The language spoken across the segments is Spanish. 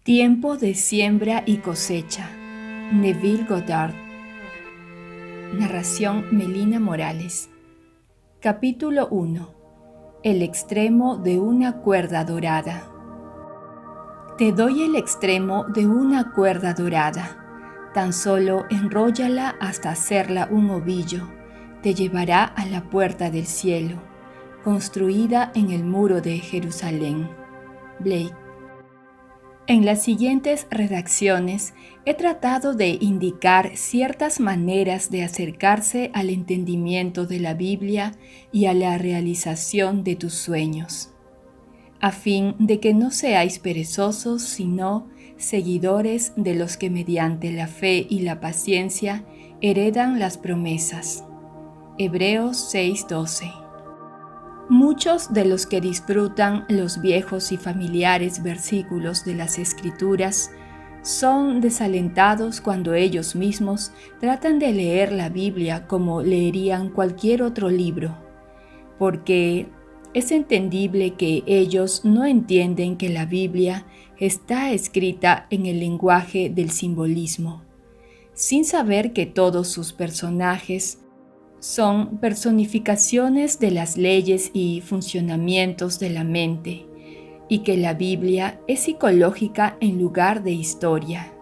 Tiempo de siembra y cosecha. Neville Goddard. Narración Melina Morales. Capítulo 1. El extremo de una cuerda dorada. Te doy el extremo de una cuerda dorada. Tan solo enróllala hasta hacerla un ovillo. Te llevará a la puerta del cielo, construida en el muro de Jerusalén. Blake. En las siguientes redacciones he tratado de indicar ciertas maneras de acercarse al entendimiento de la Biblia y a la realización de tus sueños, a fin de que no seáis perezosos, sino seguidores de los que mediante la fe y la paciencia heredan las promesas. Hebreos 6:12. Muchos de los que disfrutan los viejos y familiares versículos de las Escrituras son desalentados cuando ellos mismos tratan de leer la Biblia como leerían cualquier otro libro, porque es entendible que ellos no entienden que la Biblia está escrita en el lenguaje del simbolismo, sin saber que todos sus personajes son personificaciones de las leyes y funcionamientos de la mente, y que la Biblia es psicológica en lugar de historia.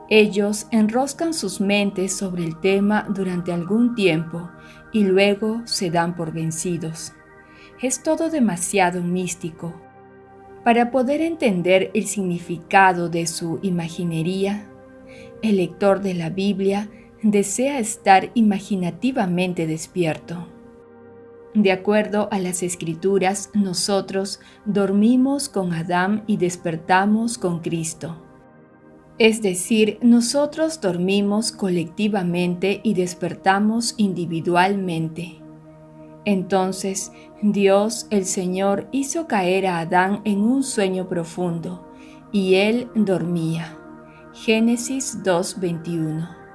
Ellos enroscan sus mentes sobre el tema durante algún tiempo y luego se dan por vencidos. Es todo demasiado místico. Para poder entender el significado de su imaginería, el lector de la Biblia desea estar imaginativamente despierto. De acuerdo a las Escrituras, nosotros dormimos con Adán y despertamos con Cristo. Es decir, nosotros dormimos colectivamente y despertamos individualmente. Entonces, Dios el Señor hizo caer a Adán en un sueño profundo, y él dormía. Génesis 2:21.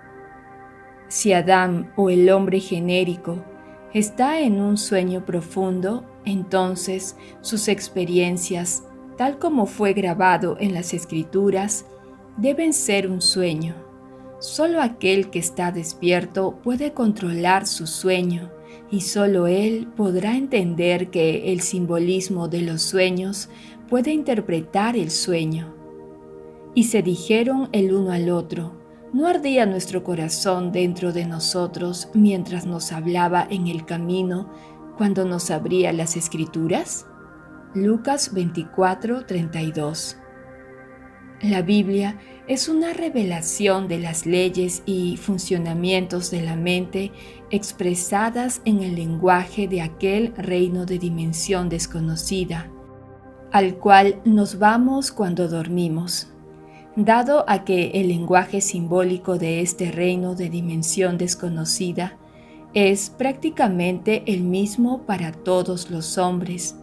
Si Adán o el hombre genérico está en un sueño profundo, entonces sus experiencias, tal como fue grabado en las Escrituras, deben ser un sueño. Solo aquel que está despierto puede controlar su sueño y solo él podrá entender que el simbolismo de los sueños puede interpretar el sueño. Y se dijeron el uno al otro: ¿no ardía nuestro corazón dentro de nosotros mientras nos hablaba en el camino, cuando nos abría las Escrituras? Lucas 24:32. La Biblia es una revelación de las leyes y funcionamientos de la mente expresadas en el lenguaje de aquel reino de dimensión desconocida, al cual nos vamos cuando dormimos. Dado a que el lenguaje simbólico de este reino de dimensión desconocida es prácticamente el mismo para todos los hombres,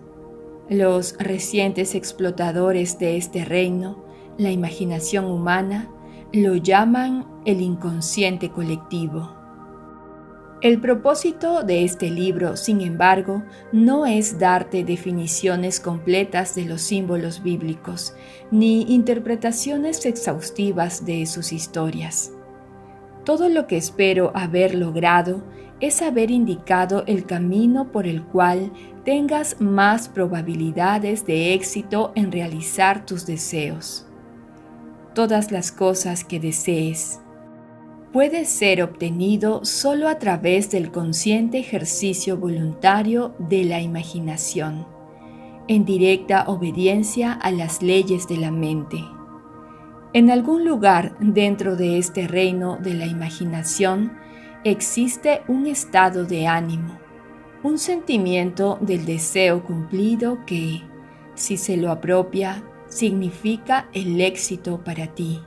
los recientes explotadores de este reino, la imaginación humana, lo llaman el inconsciente colectivo. El propósito de este libro, sin embargo, no es darte definiciones completas de los símbolos bíblicos, ni interpretaciones exhaustivas de sus historias. Todo lo que espero haber logrado es haber indicado el camino por el cual tengas más probabilidades de éxito en realizar tus deseos. Todas las cosas que desees puede ser obtenido solo a través del consciente ejercicio voluntario de la imaginación, en directa obediencia a las leyes de la mente. En algún lugar dentro de este reino de la imaginación existe un estado de ánimo, un sentimiento del deseo cumplido que, si se lo apropia, significa el éxito para ti.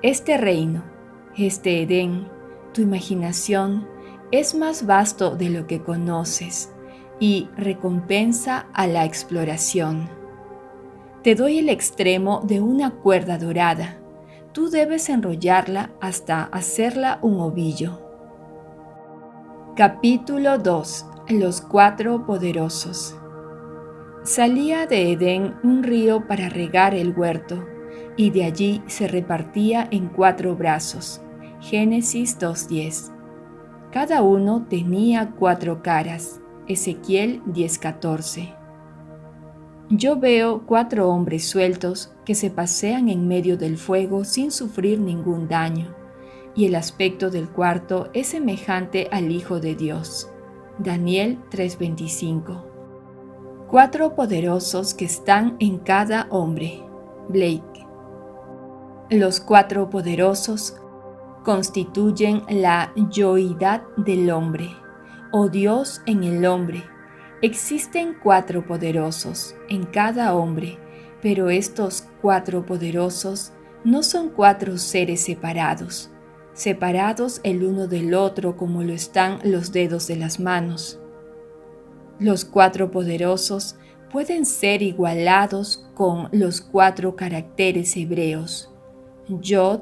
Este reino, este Edén, tu imaginación, es más vasto de lo que conoces y recompensa a la exploración. Te doy el extremo de una cuerda dorada. Tú debes enrollarla hasta hacerla un ovillo. Capítulo 2. Los cuatro poderosos. Salía de Edén un río para regar el huerto, y de allí se repartía en 4 brazos. Génesis 2:10. Cada uno tenía 4 caras. Ezequiel 10:14. Yo veo 4 hombres sueltos que se pasean en medio del fuego sin sufrir ningún daño, y el aspecto del cuarto es semejante al Hijo de Dios. Daniel 3:25. 4 poderosos que están en cada hombre. Blake. Los 4 poderosos constituyen la yoidad del hombre, o Dios en el hombre. Existen 4 poderosos en cada hombre, pero estos 4 poderosos no son 4 seres separados el uno del otro como lo están los dedos de las manos. Los 4 poderosos pueden ser igualados con los 4 caracteres hebreos, Yod,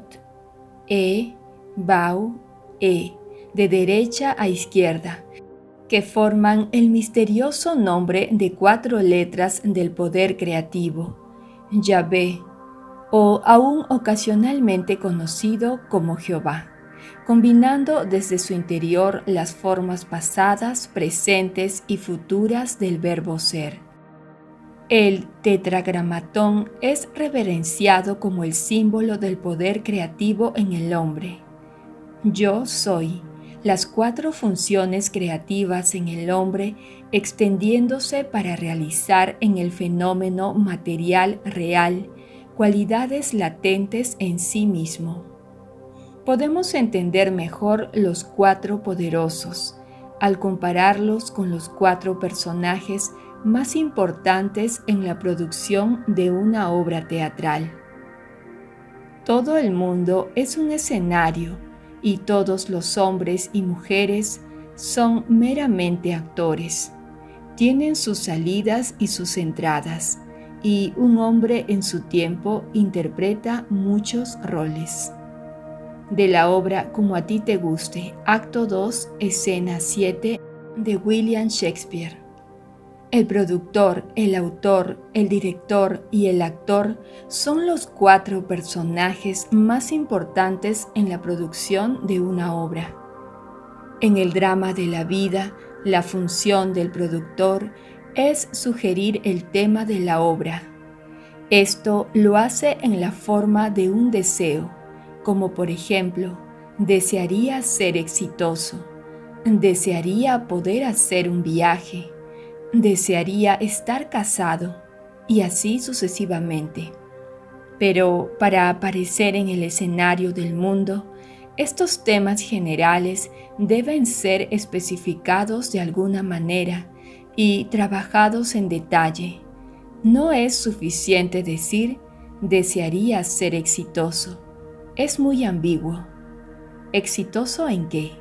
Bau, de derecha a izquierda, que forman el misterioso nombre de 4 letras del poder creativo, Yahvé, o aún ocasionalmente conocido como Jehová, combinando desde su interior las formas pasadas, presentes y futuras del verbo ser. El tetragramatón es reverenciado como el símbolo del poder creativo en el hombre. Yo soy, las 4 funciones creativas en el hombre extendiéndose para realizar en el fenómeno material real cualidades latentes en sí mismo. Podemos entender mejor los 4 poderosos al compararlos con los 4 personajes más importantes en la producción de una obra teatral. Todo el mundo es un escenario y todos los hombres y mujeres son meramente actores. Tienen sus salidas y sus entradas, y un hombre en su tiempo interpreta muchos roles. De la obra Como a ti te guste, acto 2, escena 7, de William Shakespeare. El productor, el autor, el director y el actor son los 4 personajes más importantes en la producción de una obra. En el drama de la vida, la función del productor es sugerir el tema de la obra. Esto lo hace en la forma de un deseo, como por ejemplo, desearía ser exitoso, desearía poder hacer un viaje, desearía estar casado, y así sucesivamente. Pero para aparecer en el escenario del mundo, estos temas generales deben ser especificados de alguna manera y trabajados en detalle. No es suficiente decir, desearía ser exitoso. Es muy ambiguo. ¿Exitoso en qué?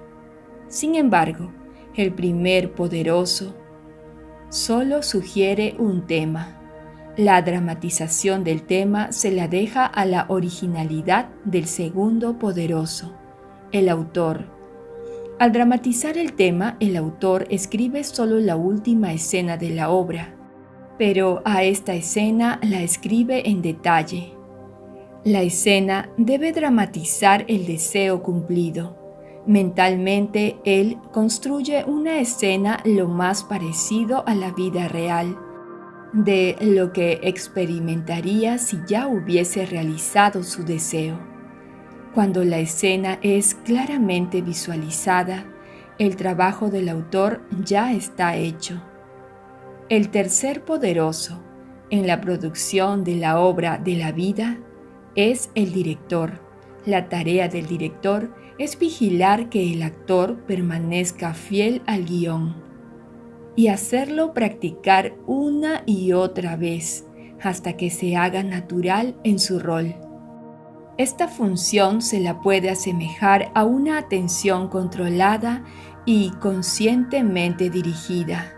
Sin embargo, el primer poderoso solo sugiere un tema. La dramatización del tema se la deja a la originalidad del segundo poderoso, el autor. Al dramatizar el tema, el autor escribe solo la última escena de la obra, pero a esta escena la escribe en detalle. La escena debe dramatizar el deseo cumplido. Mentalmente, él construye una escena lo más parecido a la vida real, de lo que experimentaría si ya hubiese realizado su deseo. Cuando la escena es claramente visualizada, el trabajo del autor ya está hecho. El tercer poderoso en la producción de la obra de la vida es el director. La tarea del director es vigilar que el actor permanezca fiel al guión y hacerlo practicar una y otra vez hasta que se haga natural en su rol. Esta función se la puede asemejar a una atención controlada y conscientemente dirigida.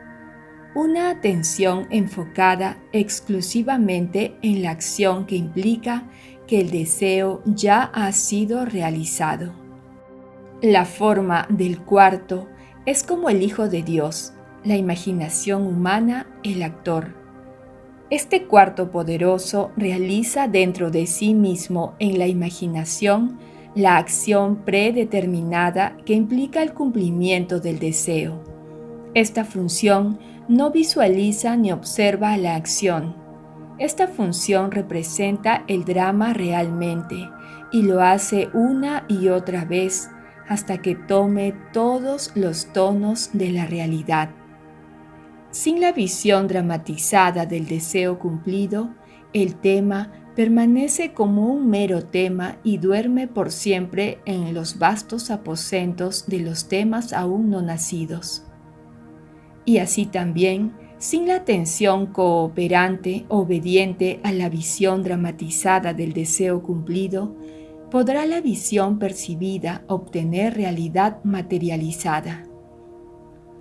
Una atención enfocada exclusivamente en la acción que implica que el deseo ya ha sido realizado. La forma del cuarto es como el Hijo de Dios, la imaginación humana, el actor. Este cuarto poderoso realiza dentro de sí mismo en la imaginación la acción predeterminada que implica el cumplimiento del deseo. Esta función no visualiza ni observa la acción. Esta función representa el drama realmente y lo hace una y otra vez hasta que tome todos los tonos de la realidad. Sin la visión dramatizada del deseo cumplido, el tema permanece como un mero tema y duerme por siempre en los vastos aposentos de los temas aún no nacidos. Y así también, sin la atención cooperante, obediente a la visión dramatizada del deseo cumplido, podrá la visión percibida obtener realidad materializada.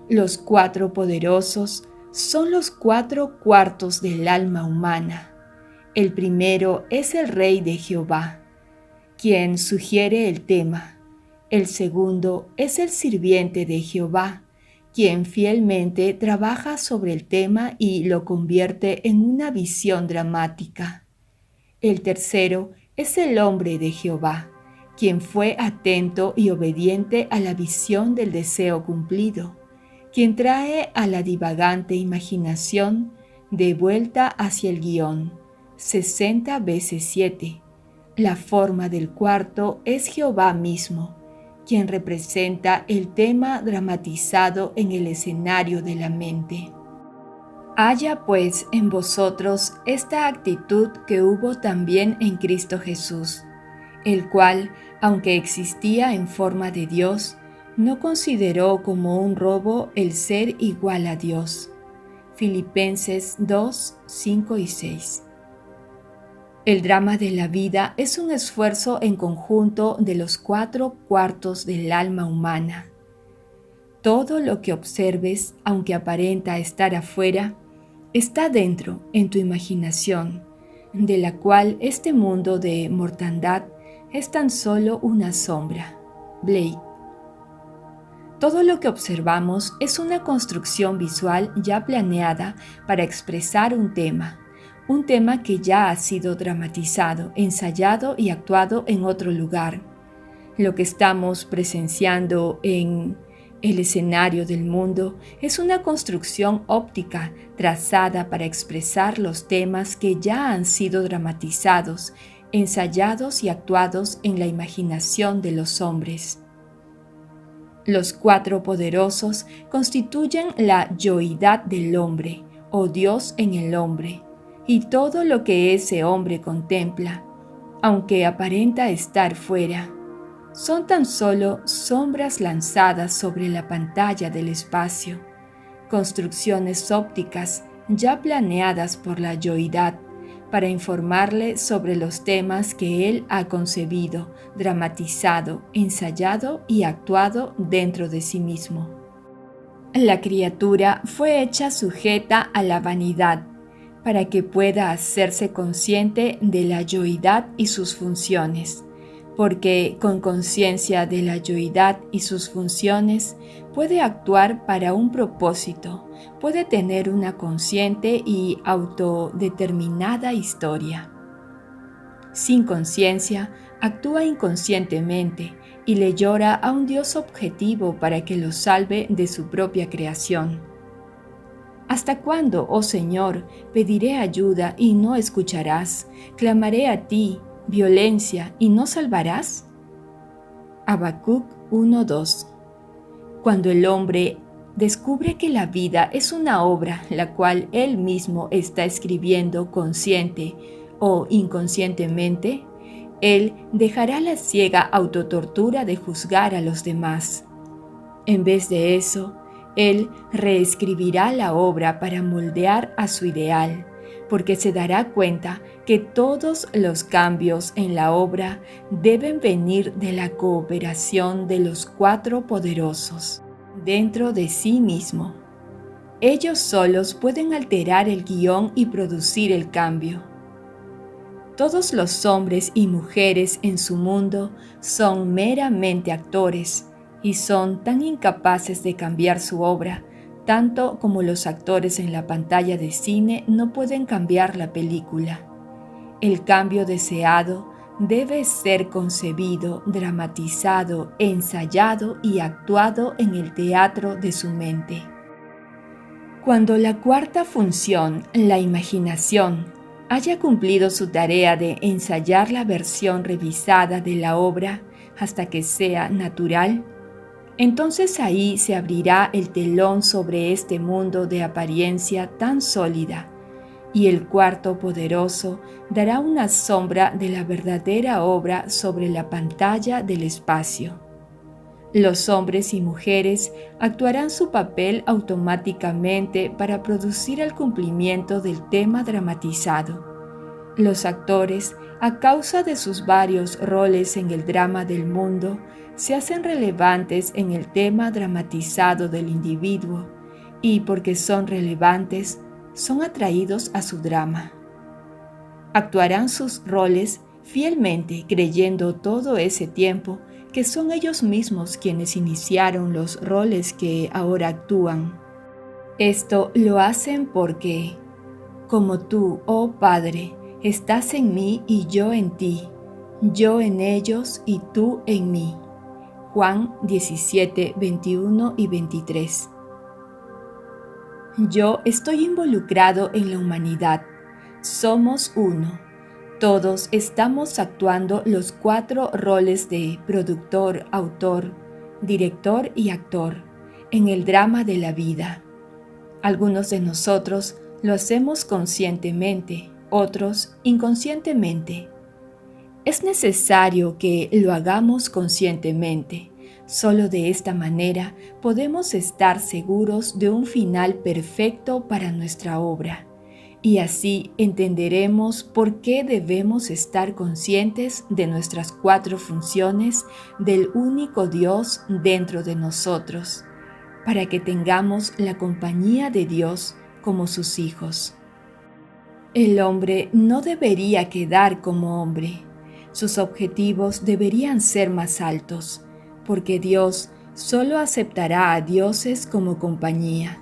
Los cuatro poderosos son los 4/4 del alma humana. El primero es el Rey de Jehová, quien sugiere el tema. El segundo es el sirviente de Jehová, quien fielmente trabaja sobre el tema y lo convierte en una visión dramática. El tercero es el hombre de Jehová, quien fue atento y obediente a la visión del deseo cumplido, quien trae a la divagante imaginación de vuelta hacia el guión, 60 veces 7. La forma del cuarto es Jehová mismo, quien representa el tema dramatizado en el escenario de la mente. Haya pues en vosotros esta actitud que hubo también en Cristo Jesús, el cual, aunque existía en forma de Dios, no consideró como un robo el ser igual a Dios. Filipenses 2, 5 y 6. El drama de la vida es un esfuerzo en conjunto de los 4/4 del alma humana. Todo lo que observes, aunque aparenta estar afuera, está dentro, en tu imaginación, de la cual este mundo de mortandad es tan solo una sombra. Blake. Todo lo que observamos es una construcción visual ya planeada para expresar un tema que ya ha sido dramatizado, ensayado y actuado en otro lugar. Lo que estamos presenciando en el escenario del mundo es una construcción óptica trazada para expresar los temas que ya han sido dramatizados, ensayados y actuados en la imaginación de los hombres. Los cuatro poderosos constituyen la yoidad del hombre, o Dios en el hombre, y todo lo que ese hombre contempla, aunque aparenta estar fuera, son tan solo sombras lanzadas sobre la pantalla del espacio, construcciones ópticas ya planeadas por la yoidad para informarle sobre los temas que él ha concebido, dramatizado, ensayado y actuado dentro de sí mismo. La criatura fue hecha sujeta a la vanidad para que pueda hacerse consciente de la yoidad y sus funciones, porque con conciencia de la yoidad y sus funciones puede actuar para un propósito, puede tener una consciente y autodeterminada historia. Sin conciencia, actúa inconscientemente y le llora a un Dios objetivo para que lo salve de su propia creación. ¿Hasta cuándo, oh Señor, pediré ayuda y no escucharás? Clamaré a ti, violencia, y no salvarás. Habacuc 1:2. Cuando el hombre descubre que la vida es una obra la cual él mismo está escribiendo consciente o inconscientemente, él dejará la ciega autotortura de juzgar a los demás. En vez de eso, él reescribirá la obra para moldear a su ideal, porque se dará cuenta que todos los cambios en la obra deben venir de la cooperación de los cuatro poderosos, dentro de sí mismo. Ellos solos pueden alterar el guión y producir el cambio. Todos los hombres y mujeres en su mundo son meramente actores, y son tan incapaces de cambiar su obra tanto como los actores en la pantalla de cine no pueden cambiar la película. El cambio deseado debe ser concebido, dramatizado, ensayado y actuado en el teatro de su mente. Cuando la cuarta función, la imaginación, haya cumplido su tarea de ensayar la versión revisada de la obra hasta que sea natural, entonces ahí se abrirá el telón sobre este mundo de apariencia tan sólida, y el cuarto poderoso dará una sombra de la verdadera obra sobre la pantalla del espacio. Los hombres y mujeres actuarán su papel automáticamente para producir el cumplimiento del tema dramatizado. Los actores, a causa de sus varios roles en el drama del mundo, se hacen relevantes en el tema dramatizado del individuo y, porque son relevantes, son atraídos a su drama. Actuarán sus roles fielmente, creyendo todo ese tiempo que son ellos mismos quienes iniciaron los roles que ahora actúan. Esto lo hacen porque, como tú, oh Padre, estás en mí y yo en ti, yo en ellos y tú en mí. Juan 17, 21 y 23. Yo estoy involucrado en la humanidad. Somos uno. Todos estamos actuando los 4 roles de productor, autor, director y actor en el drama de la vida. Algunos de nosotros lo hacemos conscientemente, otros inconscientemente. Es necesario que lo hagamos conscientemente. Solo de esta manera podemos estar seguros de un final perfecto para nuestra obra. Y así entenderemos por qué debemos estar conscientes de nuestras 4 funciones del único Dios dentro de nosotros, para que tengamos la compañía de Dios como sus hijos. El hombre no debería quedar como hombre. Sus objetivos deberían ser más altos, porque Dios solo aceptará a dioses como compañía.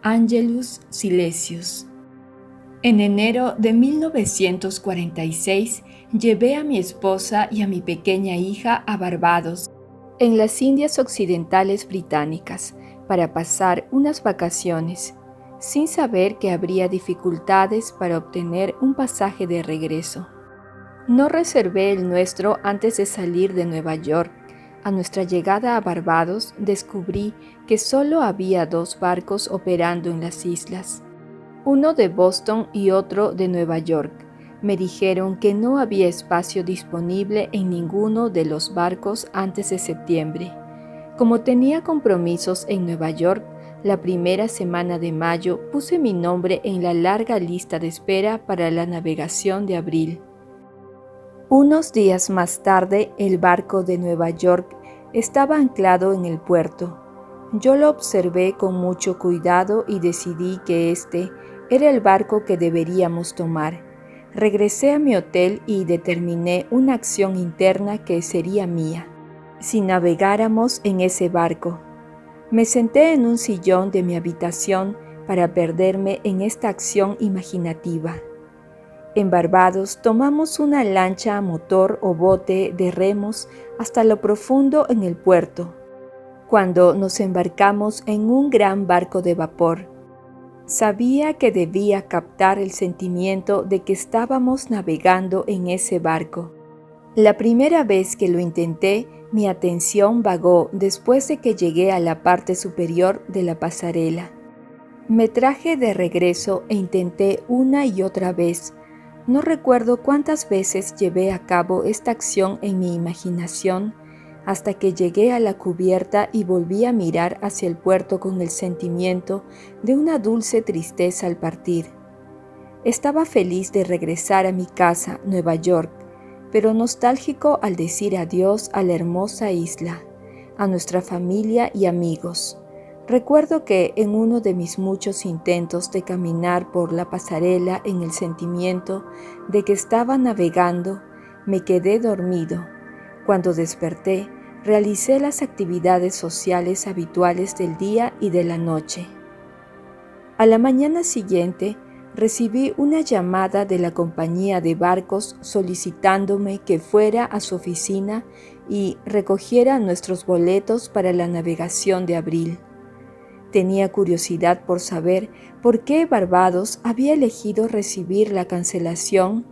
Angelus Silesius. En enero de 1946 llevé a mi esposa y a mi pequeña hija a Barbados, en las Indias Occidentales Británicas, para pasar unas vacaciones, sin saber que habría dificultades para obtener un pasaje de regreso. No reservé el nuestro antes de salir de Nueva York. A nuestra llegada a Barbados descubrí que solo había 2 barcos operando en las islas. Uno de Boston y otro de Nueva York. Me dijeron que no había espacio disponible en ninguno de los barcos antes de septiembre. Como tenía compromisos en Nueva York, la primera semana de mayo puse mi nombre en la larga lista de espera para la navegación de abril. Unos días más tarde, el barco de Nueva York estaba anclado en el puerto. Yo lo observé con mucho cuidado y decidí que este era el barco que deberíamos tomar. Regresé a mi hotel y determiné una acción interna que sería mía, si navegáramos en ese barco. Me senté en un sillón de mi habitación para perderme en esta acción imaginativa. En Barbados tomamos una lancha a motor o bote de remos hasta lo profundo en el puerto, cuando nos embarcamos en un gran barco de vapor. Sabía que debía captar el sentimiento de que estábamos navegando en ese barco. La primera vez que lo intenté, mi atención vagó después de que llegué a la parte superior de la pasarela. Me traje de regreso e intenté una y otra vez. No recuerdo cuántas veces llevé a cabo esta acción en mi imaginación, hasta que llegué a la cubierta y volví a mirar hacia el puerto con el sentimiento de una dulce tristeza al partir. Estaba feliz de regresar a mi casa, Nueva York, pero nostálgico al decir adiós a la hermosa isla, a nuestra familia y amigos. Recuerdo que en uno de mis muchos intentos de caminar por la pasarela en el sentimiento de que estaba navegando, me quedé dormido. Cuando desperté, realicé las actividades sociales habituales del día y de la noche. A la mañana siguiente, recibí una llamada de la compañía de barcos solicitándome que fuera a su oficina y recogiera nuestros boletos para la navegación de abril. Tenía curiosidad por saber por qué Barbados había elegido recibir la cancelación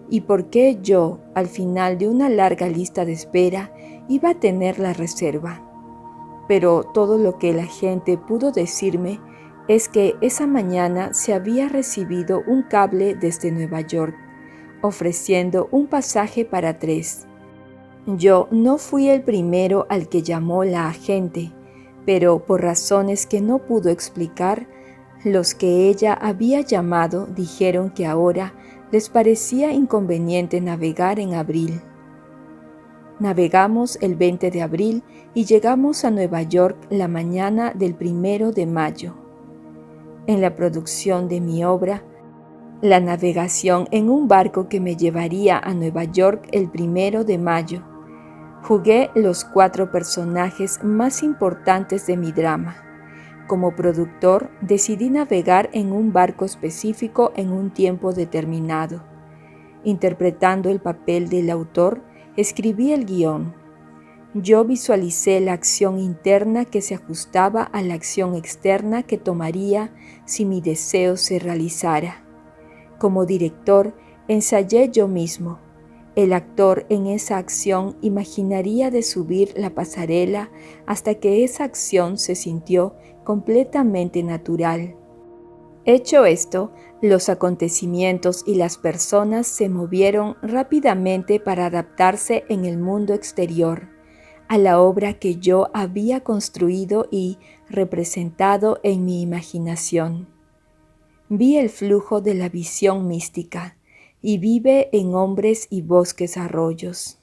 y por qué yo, al final de una larga lista de espera, iba a tener la reserva. Pero todo lo que la gente pudo decirme es que esa mañana se había recibido un cable desde Nueva York, ofreciendo un pasaje para 3. Yo no fui el primero al que llamó la agente, pero por razones que no pudo explicar, los que ella había llamado dijeron que ahora les parecía inconveniente navegar en abril. Navegamos el 20 de abril y llegamos a Nueva York la mañana del 1 de mayo. En la producción de mi obra, la navegación en un barco que me llevaría a Nueva York el 1 de mayo, jugué los 4 personajes más importantes de mi drama. Como productor, decidí navegar en un barco específico en un tiempo determinado. Interpretando el papel del autor, escribí el guión. Yo visualicé la acción interna que se ajustaba a la acción externa que tomaría si mi deseo se realizara. Como director, ensayé yo mismo. El actor en esa acción imaginaría de subir la pasarela hasta que esa acción se sintió completamente natural. Hecho esto, los acontecimientos y las personas se movieron rápidamente para adaptarse en el mundo exterior a la obra que yo había construido y representado en mi imaginación. Vi el flujo de la visión mística y vive en hombres y bosques arroyos,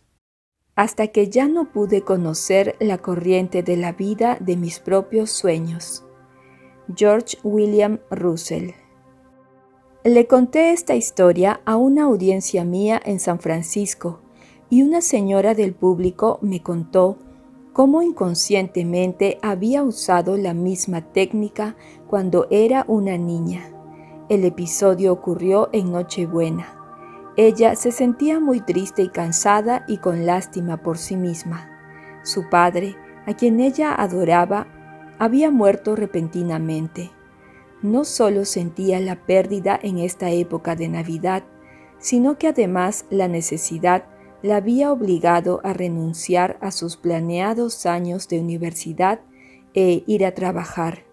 hasta que ya no pude conocer la corriente de la vida de mis propios sueños. George William Russell. Le conté esta historia a una audiencia mía en San Francisco y una señora del público me contó cómo inconscientemente había usado la misma técnica cuando era una niña. El episodio ocurrió en Nochebuena. Ella se sentía muy triste y cansada y con lástima por sí misma. Su padre, a quien ella adoraba, había muerto repentinamente. No solo sentía la pérdida en esta época de Navidad, sino que además la necesidad la había obligado a renunciar a sus planeados años de universidad e ir a trabajar.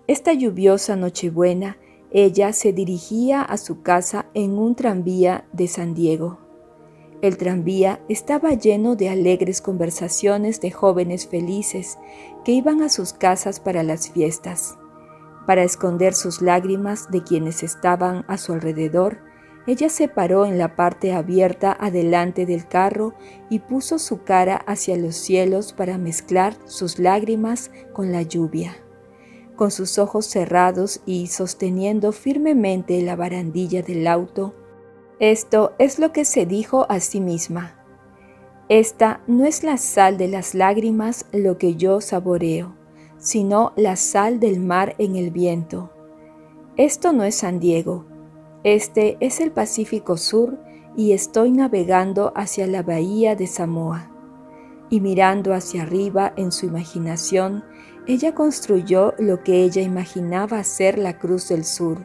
Esta lluviosa Nochebuena, ella se dirigía a su casa en un tranvía de San Diego. El tranvía estaba lleno de alegres conversaciones de jóvenes felices que iban a sus casas para las fiestas. Para esconder sus lágrimas de quienes estaban a su alrededor, ella se paró en la parte abierta adelante del carro y puso su cara hacia los cielos para mezclar sus lágrimas con la lluvia. Con sus ojos cerrados y sosteniendo firmemente la barandilla del auto, esto es lo que se dijo a sí misma. Esta no es la sal de las lágrimas lo que yo saboreo, sino la sal del mar en el viento. Esto no es San Diego, este es el Pacífico Sur y estoy navegando hacia la bahía de Samoa. Y mirando hacia arriba en su imaginación, ella construyó lo que ella imaginaba ser la Cruz del Sur.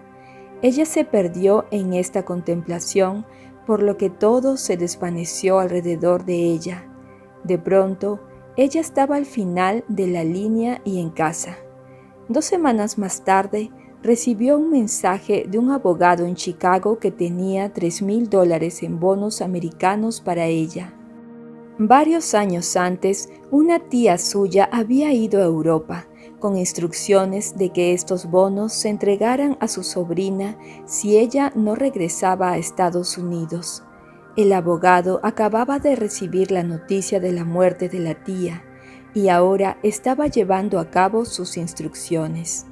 Ella se perdió en esta contemplación, por lo que todo se desvaneció alrededor de ella. De pronto, ella estaba al final de la línea y en casa. 2 semanas más tarde, recibió un mensaje de un abogado en Chicago que tenía $3,000 en bonos americanos para ella. Varios años antes, una tía suya había ido a Europa con instrucciones de que estos bonos se entregaran a su sobrina si ella no regresaba a Estados Unidos. El abogado acababa de recibir la noticia de la muerte de la tía y ahora estaba llevando a cabo sus instrucciones.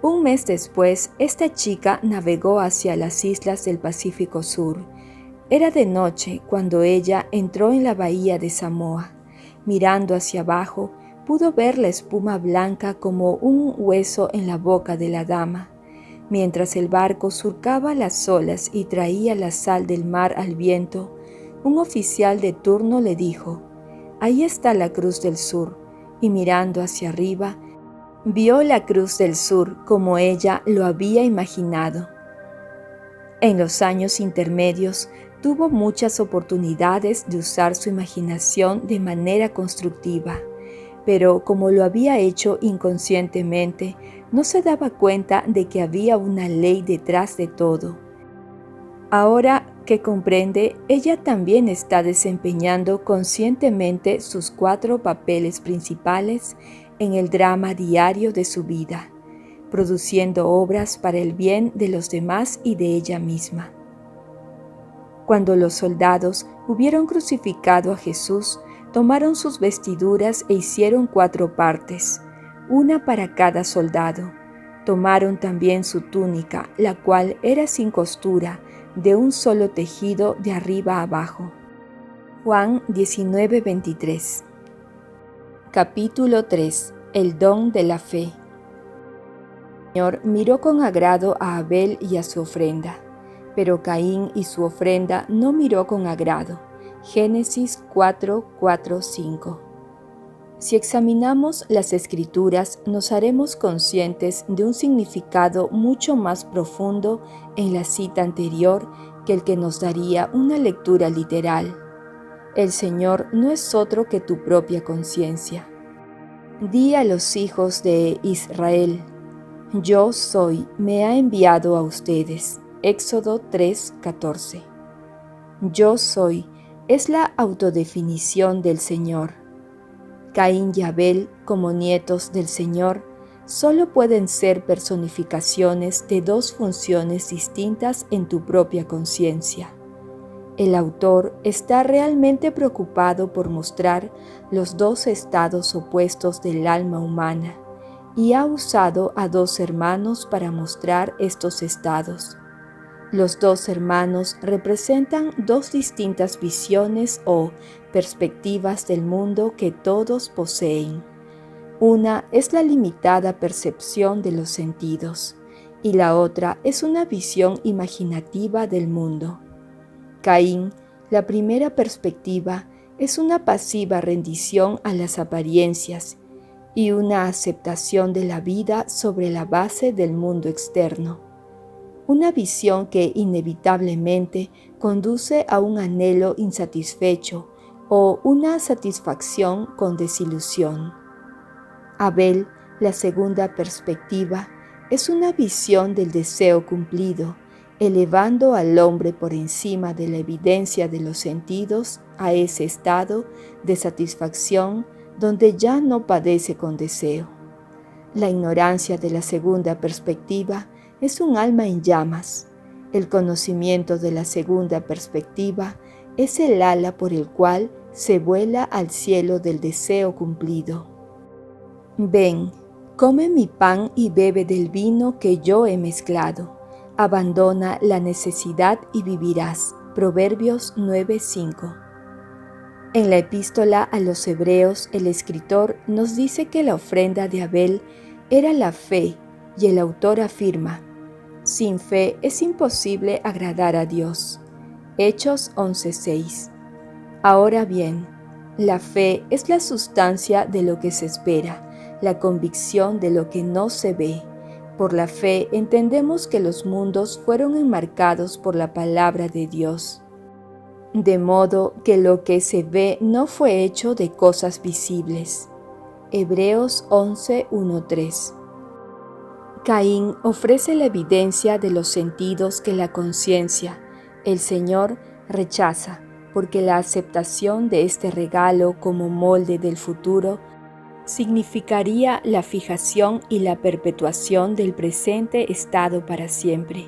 Un mes después, esta chica navegó hacia las islas del Pacífico Sur. Era de noche cuando ella entró en la bahía de Samoa. Mirando hacia abajo, pudo ver la espuma blanca como un hueso en la boca de la dama. Mientras el barco surcaba las olas y traía la sal del mar al viento, un oficial de turno le dijo: «Ahí está la Cruz del Sur», y mirando hacia arriba, vio la Cruz del Sur como ella lo había imaginado. En los años intermedios, tuvo muchas oportunidades de usar su imaginación de manera constructiva, pero como lo había hecho inconscientemente, no se daba cuenta de que había una ley detrás de todo. Ahora que comprende, ella también está desempeñando conscientemente sus 4 papeles principales en el drama diario de su vida, produciendo obras para el bien de los demás y de ella misma. Cuando los soldados hubieron crucificado a Jesús, tomaron sus vestiduras e hicieron 4 partes, una para cada soldado. Tomaron también su túnica, la cual era sin costura, de un solo tejido de arriba a abajo. Juan 19:23. Capítulo 3. El don de la fe. El Señor miró con agrado a Abel y a su ofrenda, pero Caín y su ofrenda no miró con agrado. Génesis 4:4-5. Si examinamos las Escrituras, nos haremos conscientes de un significado mucho más profundo en la cita anterior que el que nos daría una lectura literal. El Señor no es otro que tu propia conciencia. Di a los hijos de Israel: «Yo soy, me ha enviado a ustedes». Éxodo 3:14. Yo soy es la autodefinición del Señor. Caín y Abel, como nietos del Señor, solo pueden ser personificaciones de 2 funciones distintas en tu propia conciencia. El autor está realmente preocupado por mostrar los 2 estados opuestos del alma humana y ha usado a 2 hermanos para mostrar estos estados. Los 2 hermanos representan 2 distintas visiones o perspectivas del mundo que todos poseen. Una es la limitada percepción de los sentidos y la otra es una visión imaginativa del mundo. Caín, la primera perspectiva, es una pasiva rendición a las apariencias y una aceptación de la vida sobre la base del mundo externo. Una visión que inevitablemente conduce a un anhelo insatisfecho o una satisfacción con desilusión. Abel, la segunda perspectiva, es una visión del deseo cumplido, elevando al hombre por encima de la evidencia de los sentidos a ese estado de satisfacción donde ya no padece con deseo. La ignorancia de la segunda perspectiva es un alma en llamas. El conocimiento de la segunda perspectiva es el ala por el cual se vuela al cielo del deseo cumplido. Ven, come mi pan y bebe del vino que yo he mezclado. Abandona la necesidad y vivirás. Proverbios 9:5. En la epístola a los Hebreos, el escritor nos dice que la ofrenda de Abel era la fe, y el autor afirma: «Sin fe es imposible agradar a Dios». Hechos 11:6. Ahora bien, la fe es la sustancia de lo que se espera, la convicción de lo que no se ve. Por la fe entendemos que los mundos fueron enmarcados por la palabra de Dios, de modo que lo que se ve no fue hecho de cosas visibles. Hebreos 11:1-3. Caín ofrece la evidencia de los sentidos que la conciencia, el Señor, rechaza, porque la aceptación de este regalo como molde del futuro significaría la fijación y la perpetuación del presente estado para siempre.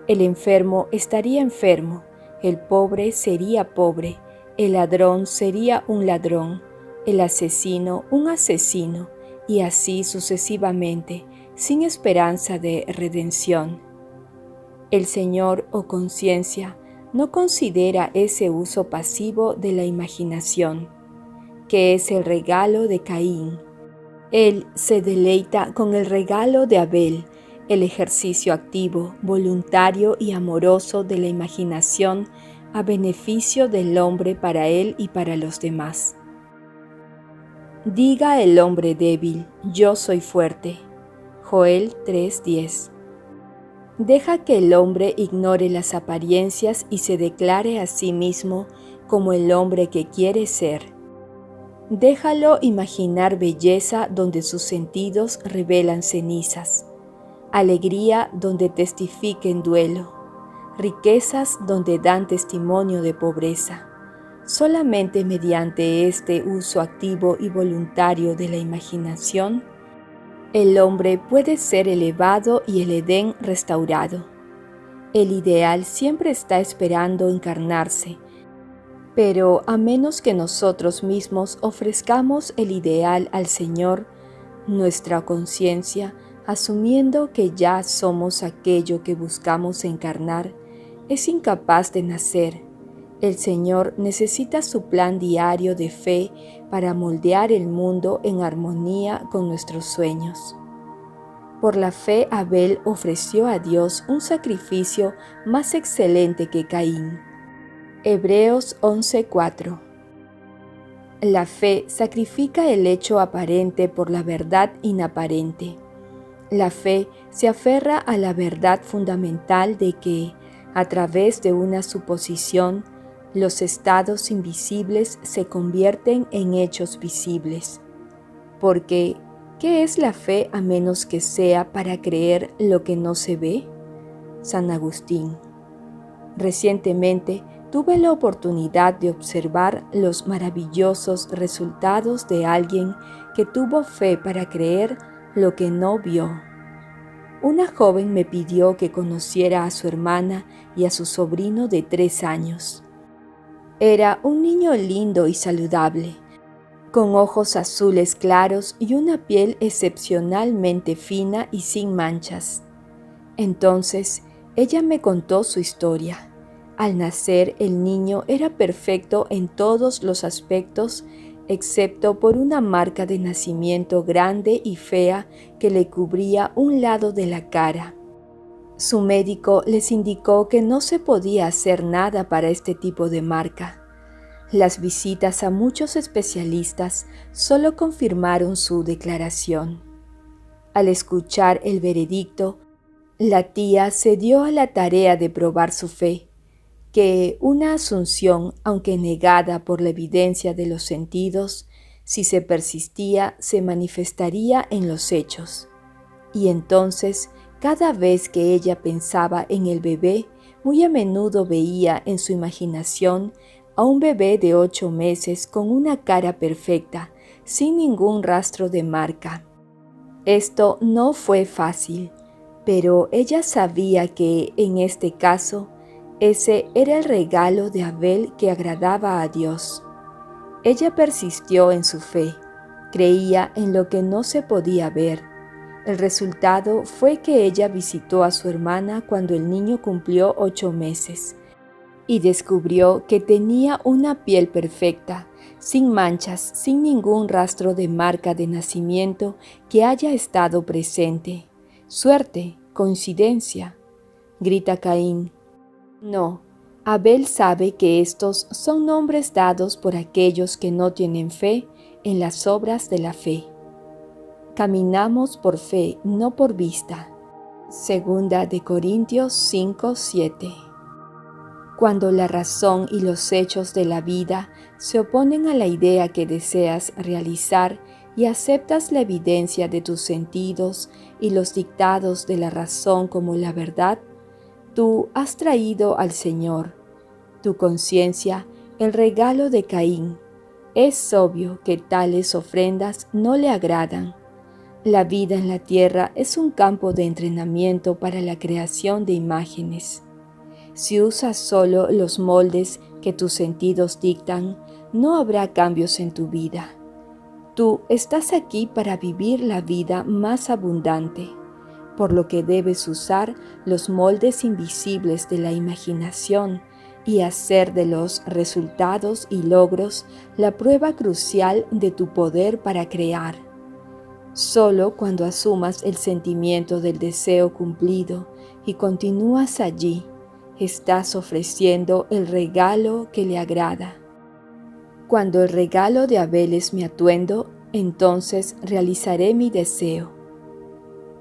El enfermo estaría enfermo, el pobre sería pobre, el ladrón sería un ladrón, el asesino un asesino, y así sucesivamente, sin esperanza de redención. El Señor o conciencia no considera ese uso pasivo de la imaginación. que es el regalo de Caín. Él se deleita con el regalo de Abel, el ejercicio activo, voluntario y amoroso de la imaginación a beneficio del hombre para él y para los demás. Diga el hombre débil, yo soy fuerte. Joel 3:10. Deja que el hombre ignore las apariencias y se declare a sí mismo como el hombre que quiere ser. Déjalo imaginar belleza donde sus sentidos revelan cenizas, alegría donde testifiquen duelo, riquezas donde dan testimonio de pobreza. Solamente mediante este uso activo y voluntario de la imaginación, el hombre puede ser elevado y el Edén restaurado. El ideal siempre está esperando encarnarse, pero a menos que nosotros mismos ofrezcamos el ideal al Señor, nuestra conciencia, asumiendo que ya somos aquello que buscamos encarnar, es incapaz de nacer. El Señor necesita su plan diario de fe para moldear el mundo en armonía con nuestros sueños. Por la fe, Abel ofreció a Dios un sacrificio más excelente que Caín. Hebreos 11:4. La fe sacrifica el hecho aparente por la verdad inaparente. La fe se aferra a la verdad fundamental de que, a través de una suposición, los estados invisibles se convierten en hechos visibles. Porque, ¿qué es la fe a menos que sea para creer lo que no se ve? San Agustín. Recientemente tuve la oportunidad de observar los maravillosos resultados de alguien que tuvo fe para creer lo que no vio. Una joven me pidió que conociera a su hermana y a su sobrino de 3 años. Era un niño lindo y saludable, con ojos azules claros y una piel excepcionalmente fina y sin manchas. Entonces, ella me contó su historia. Al nacer, el niño era perfecto en todos los aspectos, excepto por una marca de nacimiento grande y fea que le cubría un lado de la cara. Su médico les indicó que no se podía hacer nada para este tipo de marca. Las visitas a muchos especialistas solo confirmaron su declaración. Al escuchar el veredicto, la tía se dio a la tarea de probar su fe, que una asunción, aunque negada por la evidencia de los sentidos, si se persistía, se manifestaría en los hechos. Y entonces, cada vez que ella pensaba en el bebé, muy a menudo veía en su imaginación a un bebé de 8 meses con una cara perfecta, sin ningún rastro de marca. Esto no fue fácil, pero ella sabía que, en este caso, ese era el regalo de Abel que agradaba a Dios. Ella persistió en su fe, creía en lo que no se podía ver. El resultado fue que ella visitó a su hermana cuando el niño cumplió 8 meses y descubrió que tenía una piel perfecta, sin manchas, sin ningún rastro de marca de nacimiento que haya estado presente. ¡Suerte! ¡Coincidencia!, grita Caín. No, Abel sabe que estos son nombres dados por aquellos que no tienen fe en las obras de la fe. Caminamos por fe, no por vista. Segunda de Corintios 5:7. Cuando la razón y los hechos de la vida se oponen a la idea que deseas realizar y aceptas la evidencia de tus sentidos y los dictados de la razón como la verdad, tú has traído al Señor, tu conciencia, el regalo de Caín. Es obvio que tales ofrendas no le agradan. La vida en la tierra es un campo de entrenamiento para la creación de imágenes. Si usas solo los moldes que tus sentidos dictan, no habrá cambios en tu vida. Tú estás aquí para vivir la vida más abundante, por lo que debes usar los moldes invisibles de la imaginación, y hacer de los resultados y logros la prueba crucial de tu poder para crear. Solo cuando asumas el sentimiento del deseo cumplido y continúas allí, estás ofreciendo el regalo que le agrada. Cuando el regalo de Abel es mi atuendo, entonces realizaré mi deseo.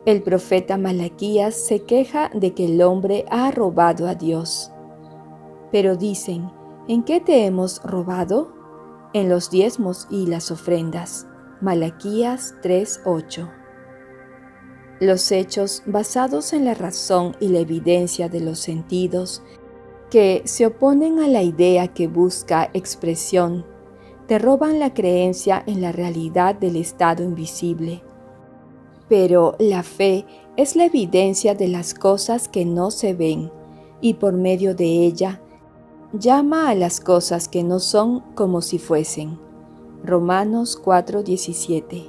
El profeta Malaquías se queja de que el hombre ha robado a Dios. Pero dicen, ¿en qué te hemos robado? En los diezmos y las ofrendas. Malaquías 3:8. Los hechos basados en la razón y la evidencia de los sentidos, que se oponen a la idea que busca expresión, te roban la creencia en la realidad del estado invisible. Pero la fe es la evidencia de las cosas que no se ven, y por medio de ella, llama a las cosas que no son como si fuesen. Romanos 4:17.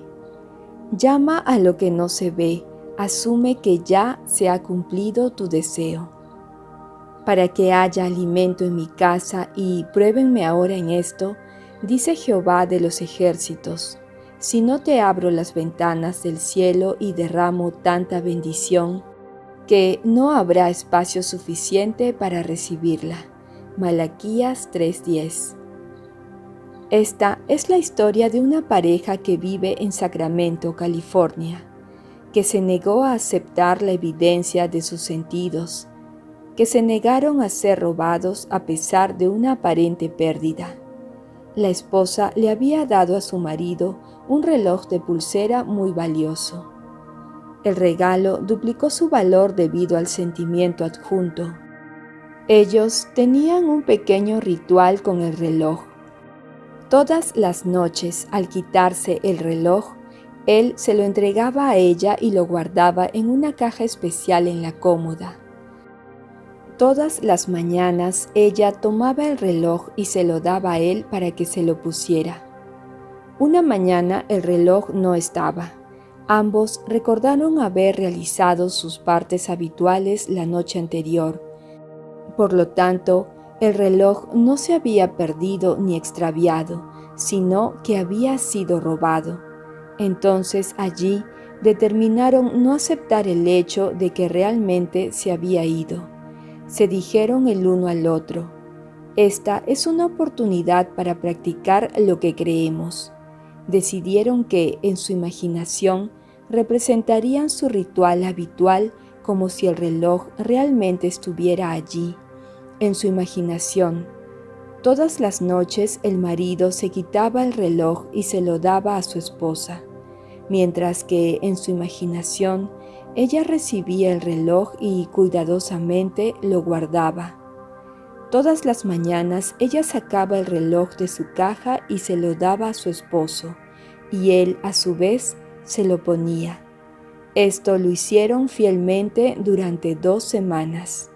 Llama a lo que no se ve, asume que ya se ha cumplido tu deseo. Para que haya alimento en mi casa y pruébenme ahora en esto, dice Jehová de los ejércitos, si no te abro las ventanas del cielo y derramo tanta bendición, que no habrá espacio suficiente para recibirla. Malaquías 3:10. Esta es la historia de una pareja que vive en Sacramento, California, que se negó a aceptar la evidencia de sus sentidos, que se negaron a ser robados a pesar de una aparente pérdida. La esposa le había dado a su marido un reloj de pulsera muy valioso. El regalo duplicó su valor debido al sentimiento adjunto. Ellos tenían un pequeño ritual con el reloj. Todas las noches, al quitarse el reloj, él se lo entregaba a ella y lo guardaba en una caja especial en la cómoda. Todas las mañanas ella tomaba el reloj y se lo daba a él para que se lo pusiera. Una mañana el reloj no estaba. Ambos recordaron haber realizado sus partes habituales la noche anterior. Por lo tanto, el reloj no se había perdido ni extraviado, sino que había sido robado. Entonces allí determinaron no aceptar el hecho de que realmente se había ido. Se dijeron el uno al otro, esta es una oportunidad para practicar lo que creemos. Decidieron que, en su imaginación, representarían su ritual habitual como si el reloj realmente estuviera allí. En su imaginación, todas las noches el marido se quitaba el reloj y se lo daba a su esposa, mientras que en su imaginación ella recibía el reloj y cuidadosamente lo guardaba. Todas las mañanas ella sacaba el reloj de su caja y se lo daba a su esposo, y él a su vez se lo ponía. Esto lo hicieron fielmente durante 2 semanas.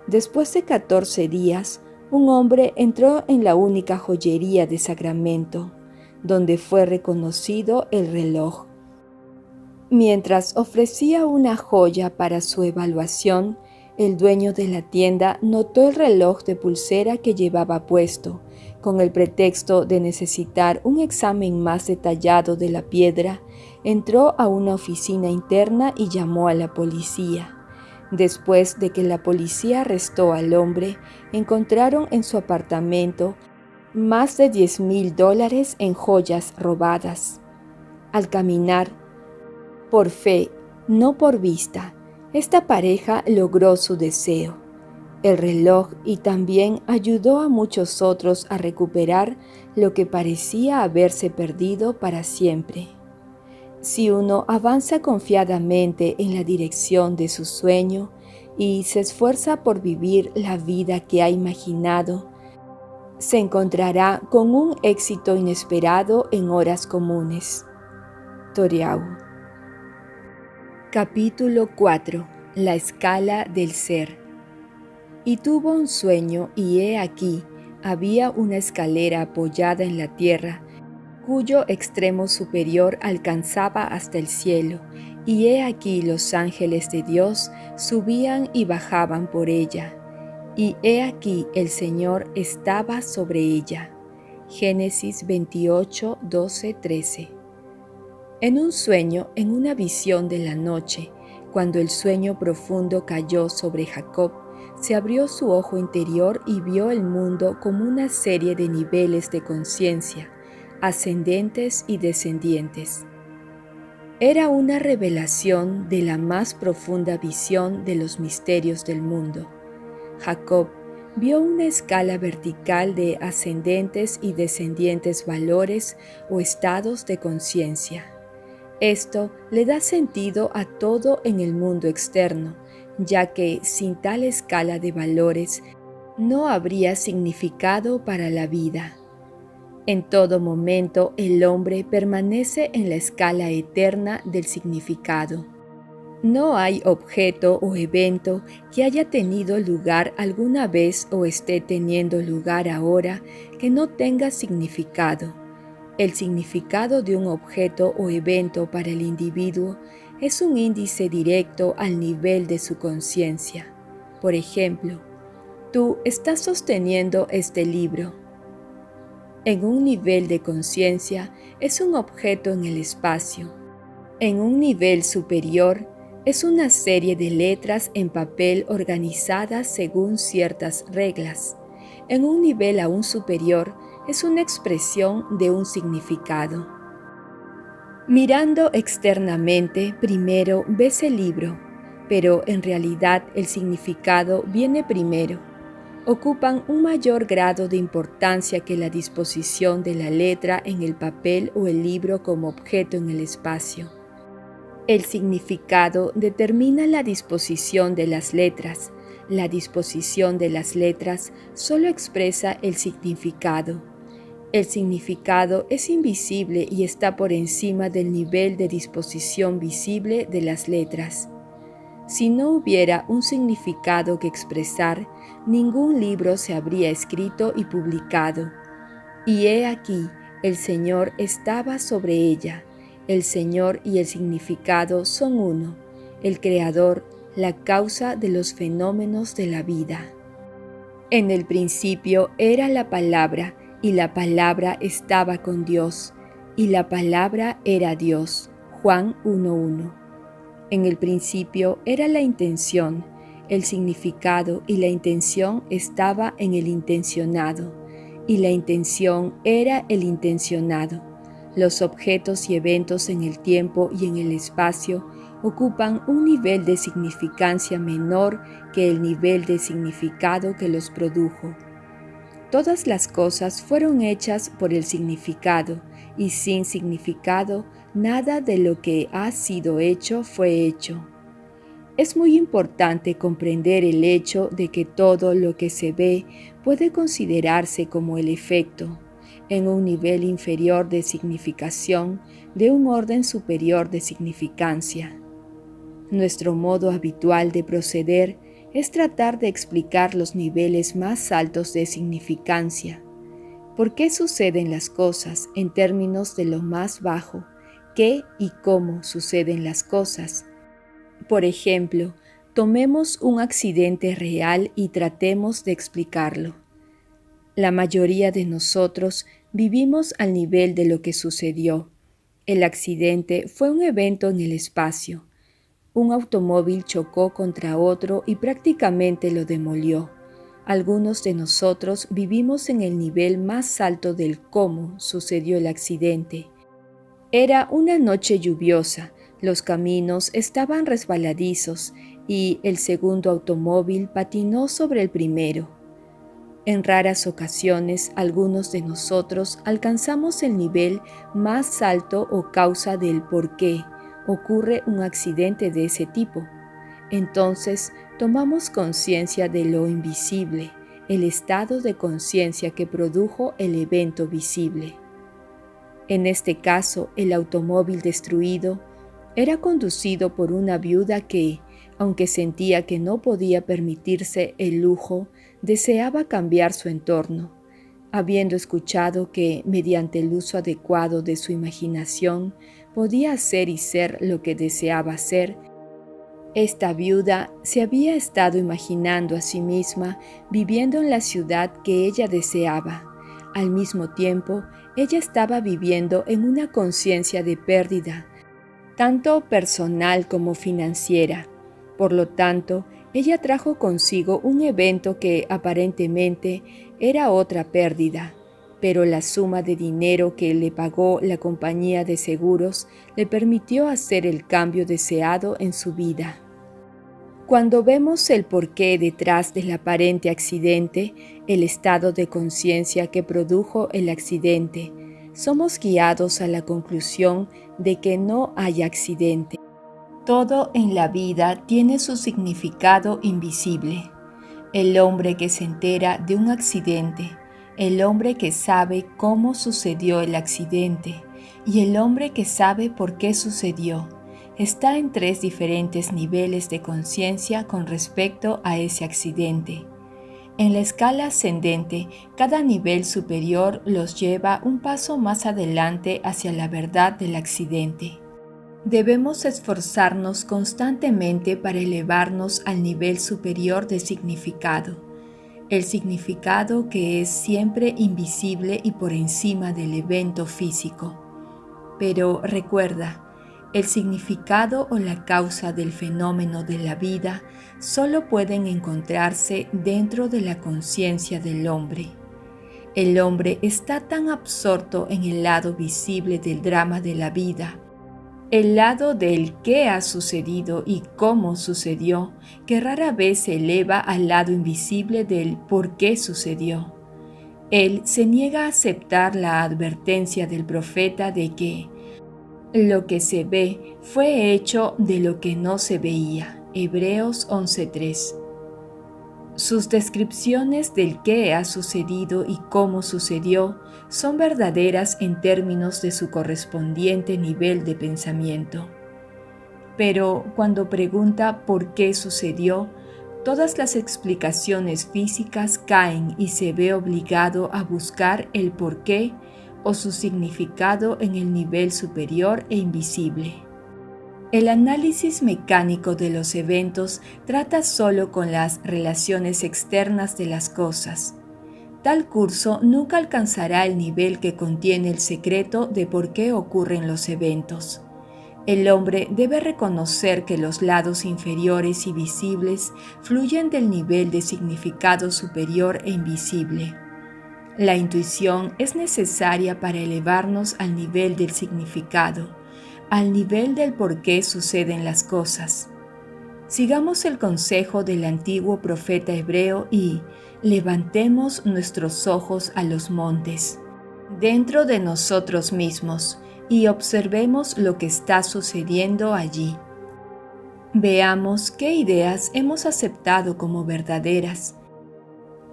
Después de 14 días, un hombre entró en la única joyería de Sacramento, donde fue reconocido el reloj. Mientras ofrecía una joya para su evaluación, el dueño de la tienda notó el reloj de pulsera que llevaba puesto, con el pretexto de necesitar un examen más detallado de la piedra, entró a una oficina interna y llamó a la policía. Después de que la policía arrestó al hombre, encontraron en su apartamento más de $10,000 en joyas robadas. Al caminar, por fe, no por vista, esta pareja logró su deseo, el reloj, y también ayudó a muchos otros a recuperar lo que parecía haberse perdido para siempre. Si uno avanza confiadamente en la dirección de su sueño y se esfuerza por vivir la vida que ha imaginado, se encontrará con un éxito inesperado en horas comunes. Toriau. Capítulo 4. La escala del ser. Y tuvo un sueño, y he aquí, había una escalera apoyada en la tierra, cuyo extremo superior alcanzaba hasta el cielo, y he aquí los ángeles de Dios subían y bajaban por ella. y he aquí el Señor estaba sobre ella. Génesis 28, 12, 13. En un sueño, en una visión de la noche, cuando el sueño profundo cayó sobre Jacob, se abrió su ojo interior y vio el mundo como una serie de niveles de conciencia, ascendentes y descendientes. Era una revelación de la más profunda visión de los misterios del mundo. Jacob vio una escala vertical de ascendentes y descendientes valores o estados de conciencia. Esto le da sentido a todo en el mundo externo, ya que sin tal escala de valores no habría significado para la vida. En todo momento el hombre permanece en la escala eterna del significado. No hay objeto o evento que haya tenido lugar alguna vez o esté teniendo lugar ahora que no tenga significado. El significado de un objeto o evento para el individuo es un índice directo al nivel de su conciencia. Por ejemplo, tú estás sosteniendo este libro. En un nivel de conciencia es un objeto en el espacio. En un nivel superior es una serie de letras en papel organizadas según ciertas reglas. En un nivel aún superior es una expresión de un significado. Mirando externamente, primero ves el libro, pero en realidad el significado viene primero. Ocupan un mayor grado de importancia que la disposición de la letra en el papel o el libro como objeto en el espacio. El significado determina la disposición de las letras. La disposición de las letras solo expresa el significado. El significado es invisible y está por encima del nivel de disposición visible de las letras. Si no hubiera un significado que expresar, ningún libro se habría escrito y publicado. Y he aquí, el Señor estaba sobre ella. El Señor y el significado son uno, el Creador, la causa de los fenómenos de la vida. En el principio era la palabra, y la palabra estaba con Dios, y la palabra era Dios. Juan 1:1. En el principio era la intención, el significado y la intención estaba en el intencionado, y la intención era el intencionado. Los objetos y eventos en el tiempo y en el espacio ocupan un nivel de significancia menor que el nivel de significado que los produjo. Todas las cosas fueron hechas por el significado, y sin significado, nada de lo que ha sido hecho fue hecho. Es muy importante comprender el hecho de que todo lo que se ve puede considerarse como el efecto, en un nivel inferior de significación, de un orden superior de significancia. Nuestro modo habitual de proceder es tratar de explicar los niveles más altos de significancia. ¿Por qué suceden las cosas en términos de lo más bajo? ¿Qué y cómo suceden las cosas? Por ejemplo, tomemos un accidente real y tratemos de explicarlo. La mayoría de nosotros vivimos al nivel de lo que sucedió. El accidente fue un evento en el espacio. Un automóvil chocó contra otro y prácticamente lo demolió. Algunos de nosotros vivimos en el nivel más alto del cómo sucedió el accidente. Era una noche lluviosa, los caminos estaban resbaladizos y el segundo automóvil patinó sobre el primero. En raras ocasiones, algunos de nosotros alcanzamos el nivel más alto o causa del por qué ocurre un accidente de ese tipo. Entonces, tomamos conciencia de lo invisible, el estado de conciencia que produjo el evento visible. En este caso, el automóvil destruido era conducido por una viuda que, aunque sentía que no podía permitirse el lujo, deseaba cambiar su entorno. Habiendo escuchado que, mediante el uso adecuado de su imaginación, podía hacer y ser lo que deseaba ser, Esta viuda se había estado imaginando a sí misma viviendo en la ciudad que ella deseaba. Al mismo tiempo, ella estaba viviendo en una conciencia de pérdida, tanto personal como financiera. Por lo tanto, ella trajo consigo un evento que aparentemente era otra pérdida, pero la suma de dinero que le pagó la compañía de seguros le permitió hacer el cambio deseado en su vida. Cuando vemos el porqué detrás del aparente accidente, el estado de conciencia que produjo el accidente, somos guiados a la conclusión de que no hay accidente. Todo en la vida tiene su significado invisible. El hombre que se entera de un accidente, el hombre que sabe cómo sucedió el accidente y el hombre que sabe por qué sucedió, está en tres diferentes niveles de conciencia con respecto a ese accidente. En la escala ascendente, cada nivel superior los lleva un paso más adelante hacia la verdad del accidente. Debemos esforzarnos constantemente para elevarnos al nivel superior de significado, el significado que es siempre invisible y por encima del evento físico. Pero recuerda, el significado o la causa del fenómeno de la vida solo pueden encontrarse dentro de la conciencia del hombre. El hombre está tan absorto en el lado visible del drama de la vida, el lado del qué ha sucedido y cómo sucedió, que rara vez se eleva al lado invisible del por qué sucedió. Él se niega a aceptar la advertencia del profeta de que lo que se ve fue hecho de lo que no se veía. Hebreos 11:3. Sus descripciones del qué ha sucedido y cómo sucedió son verdaderas en términos de su correspondiente nivel de pensamiento. Pero cuando pregunta por qué sucedió, todas las explicaciones físicas caen y se ve obligado a buscar el porqué o su significado en el nivel superior e invisible. El análisis mecánico de los eventos trata solo con las relaciones externas de las cosas. Tal curso nunca alcanzará el nivel que contiene el secreto de por qué ocurren los eventos. El hombre debe reconocer que los lados inferiores y visibles fluyen del nivel de significado superior e invisible. La intuición es necesaria para elevarnos al nivel del significado, al nivel del por qué suceden las cosas. Sigamos el consejo del antiguo profeta hebreo y levantemos nuestros ojos a los montes, dentro de nosotros mismos, y observemos lo que está sucediendo allí. Veamos qué ideas hemos aceptado como verdaderas,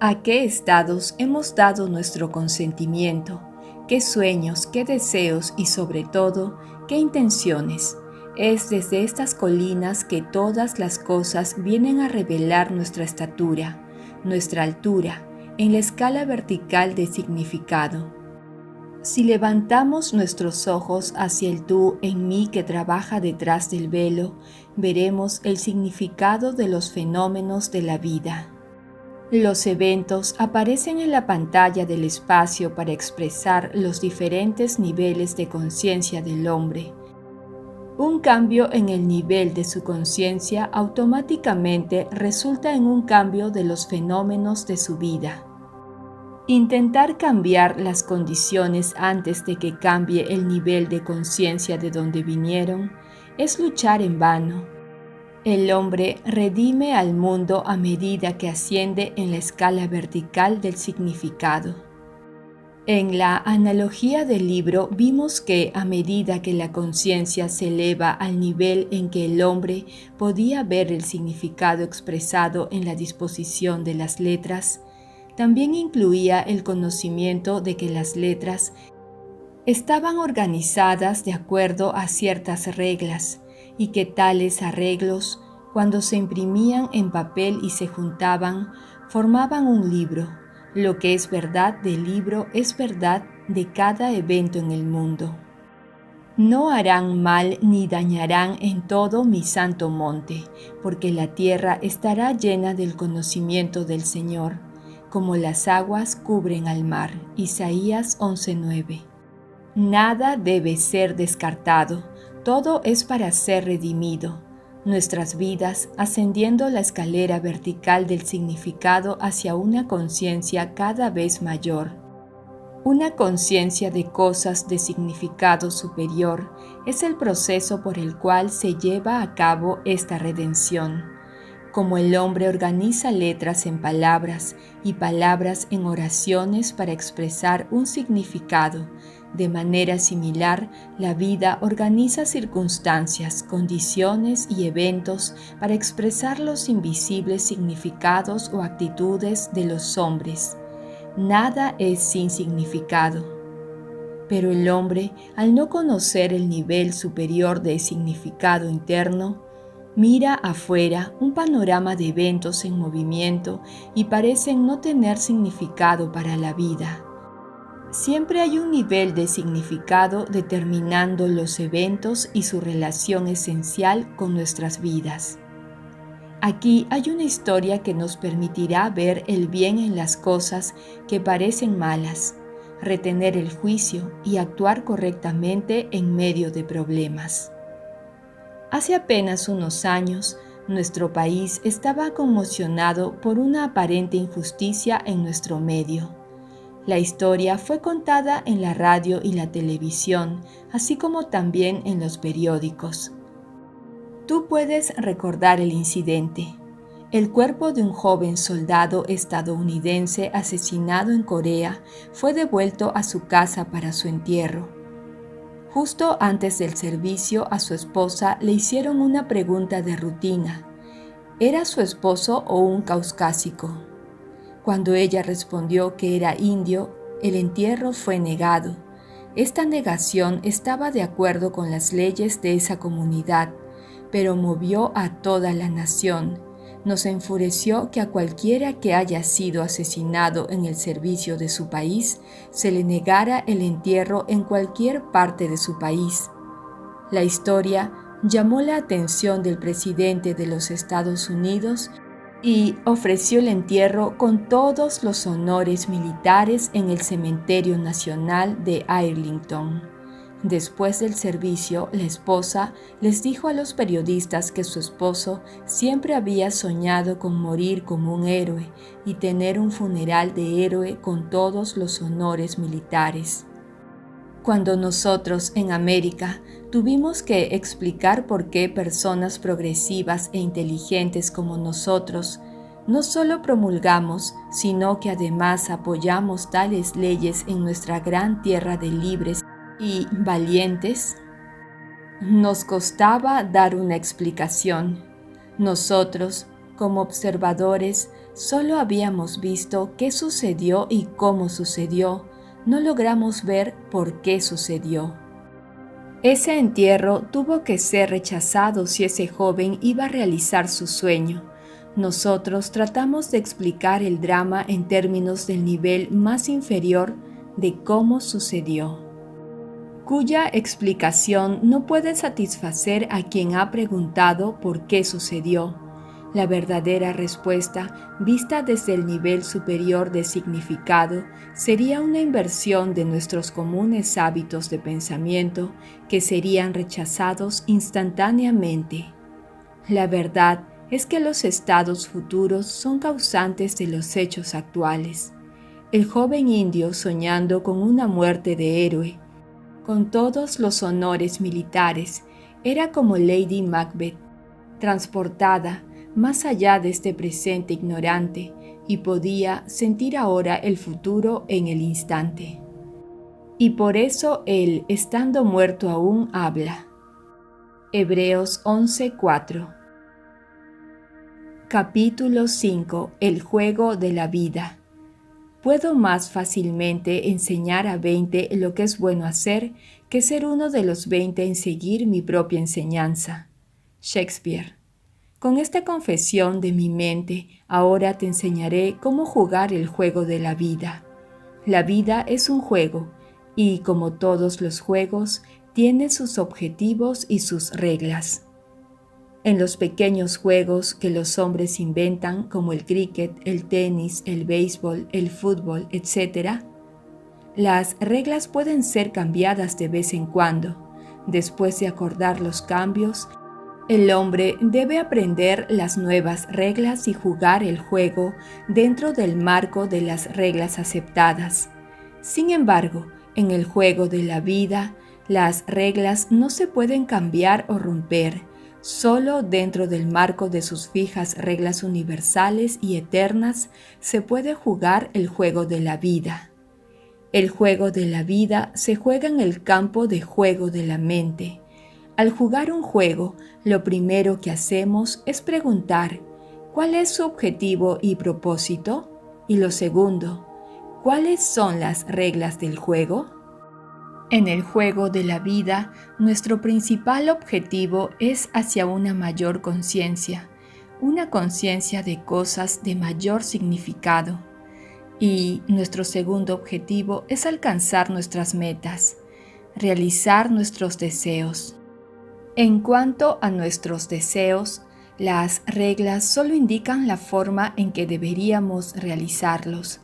a qué estados hemos dado nuestro consentimiento, qué sueños, qué deseos y sobre todo, qué intenciones. Es desde estas colinas que todas las cosas vienen a revelar nuestra estatura, nuestra altura, en la escala vertical de significado. Si levantamos nuestros ojos hacia el tú en mí que trabaja detrás del velo, veremos el significado de los fenómenos de la vida. Los eventos aparecen en la pantalla del espacio para expresar los diferentes niveles de conciencia del hombre. Un cambio en el nivel de su conciencia automáticamente resulta en un cambio de los fenómenos de su vida. Intentar cambiar las condiciones antes de que cambie el nivel de conciencia de donde vinieron es luchar en vano. El hombre redime al mundo a medida que asciende en la escala vertical del significado. En la analogía del libro vimos que a medida que la conciencia se eleva al nivel en que el hombre podía ver el significado expresado en la disposición de las letras, también incluía el conocimiento de que las letras estaban organizadas de acuerdo a ciertas reglas y que tales arreglos, cuando se imprimían en papel y se juntaban, formaban un libro. Lo que es verdad del libro es verdad de cada evento en el mundo. No harán mal ni dañarán en todo mi santo monte, porque la tierra estará llena del conocimiento del Señor, como las aguas cubren al mar. Isaías 11:9. Nada debe ser descartado, todo es para ser redimido. Nuestras vidas ascendiendo la escalera vertical del significado hacia una conciencia cada vez mayor. Una conciencia de cosas de significado superior es el proceso por el cual se lleva a cabo esta redención. Como el hombre organiza letras en palabras y palabras en oraciones para expresar un significado, de manera similar, la vida organiza circunstancias, condiciones y eventos para expresar los invisibles significados o actitudes de los hombres. Nada es sin significado. Pero el hombre, al no conocer el nivel superior de significado interno, mira afuera un panorama de eventos en movimiento y parecen no tener significado para la vida. Siempre hay un nivel de significado determinando los eventos y su relación esencial con nuestras vidas. Aquí hay una historia que nos permitirá ver el bien en las cosas que parecen malas, retener el juicio y actuar correctamente en medio de problemas. Hace apenas unos años, nuestro país estaba conmocionado por una aparente injusticia en nuestro medio. La historia fue contada en la radio y la televisión, así como también en los periódicos. Tú puedes recordar el incidente. El cuerpo de un joven soldado estadounidense asesinado en Corea fue devuelto a su casa para su entierro. Justo antes del servicio, a su esposa le hicieron una pregunta de rutina. ¿Era su esposo o un caucásico? Cuando ella respondió que era indio, el entierro fue negado. Esta negación estaba de acuerdo con las leyes de esa comunidad, pero movió a toda la nación. Nos enfureció que a cualquiera que haya sido asesinado en el servicio de su país, se le negara el entierro en cualquier parte de su país. La historia llamó la atención del presidente de los Estados Unidos y ofreció el entierro con todos los honores militares en el Cementerio Nacional de Arlington. Después del servicio, la esposa les dijo a los periodistas que su esposo siempre había soñado con morir como un héroe y tener un funeral de héroe con todos los honores militares. Cuando nosotros en América tuvimos que explicar por qué personas progresivas e inteligentes como nosotros no solo promulgamos, sino que además apoyamos tales leyes en nuestra gran tierra de libres y valientes, nos costaba dar una explicación. Nosotros, como observadores, solo habíamos visto qué sucedió y cómo sucedió. No logramos ver por qué sucedió. Ese entierro tuvo que ser rechazado si ese joven iba a realizar su sueño. Nosotros tratamos de explicar el drama en términos del nivel más inferior de cómo sucedió, cuya explicación no puede satisfacer a quien ha preguntado por qué sucedió. La verdadera respuesta, vista desde el nivel superior de significado, sería una inversión de nuestros comunes hábitos de pensamiento que serían rechazados instantáneamente. La verdad es que los estados futuros son causantes de los hechos actuales. El joven indio soñando con una muerte de héroe, con todos los honores militares, era como Lady Macbeth, transportada más allá de este presente ignorante, y podía sentir ahora el futuro en el instante. Y por eso él, estando muerto aún, habla. Hebreos 11:4. Capítulo 5. El juego de la vida. Puedo más fácilmente enseñar a 20 lo que es bueno hacer que ser uno de los 20 en seguir mi propia enseñanza. Shakespeare. Con esta confesión de mi mente, ahora te enseñaré cómo jugar el juego de la vida. La vida es un juego, y como todos los juegos, tiene sus objetivos y sus reglas. En los pequeños juegos que los hombres inventan, como el cricket, el tenis, el béisbol, el fútbol, etc., las reglas pueden ser cambiadas de vez en cuando. Después de acordar los cambios, el hombre debe aprender las nuevas reglas y jugar el juego dentro del marco de las reglas aceptadas. Sin embargo, en el juego de la vida, las reglas no se pueden cambiar o romper. Solo dentro del marco de sus fijas reglas universales y eternas se puede jugar el juego de la vida. El juego de la vida se juega en el campo de juego de la mente. Al jugar un juego, lo primero que hacemos es preguntar, ¿cuál es su objetivo y propósito? Y lo segundo, ¿cuáles son las reglas del juego? En el juego de la vida, nuestro principal objetivo es hacia una mayor conciencia, una conciencia de cosas de mayor significado. Y nuestro segundo objetivo es alcanzar nuestras metas, realizar nuestros deseos. En cuanto a nuestros deseos, las reglas solo indican la forma en que deberíamos realizarlos,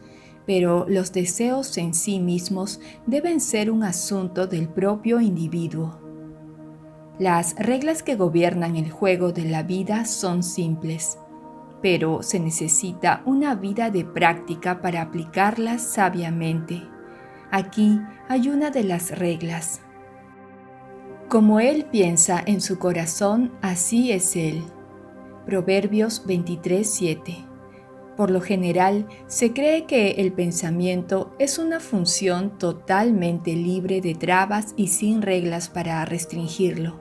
pero los deseos en sí mismos deben ser un asunto del propio individuo. Las reglas que gobiernan el juego de la vida son simples, pero se necesita una vida de práctica para aplicarlas sabiamente. Aquí hay una de las reglas. Como él piensa en su corazón, así es él. Proverbios 23:7. Por lo general, se cree que el pensamiento es una función totalmente libre de trabas y sin reglas para restringirlo.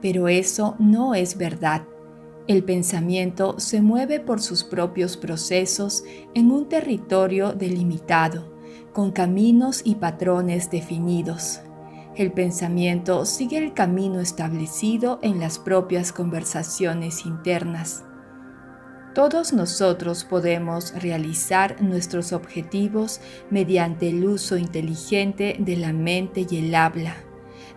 Pero eso no es verdad. El pensamiento se mueve por sus propios procesos en un territorio delimitado, con caminos y patrones definidos. El pensamiento sigue el camino establecido en las propias conversaciones internas. Todos nosotros podemos realizar nuestros objetivos mediante el uso inteligente de la mente y el habla.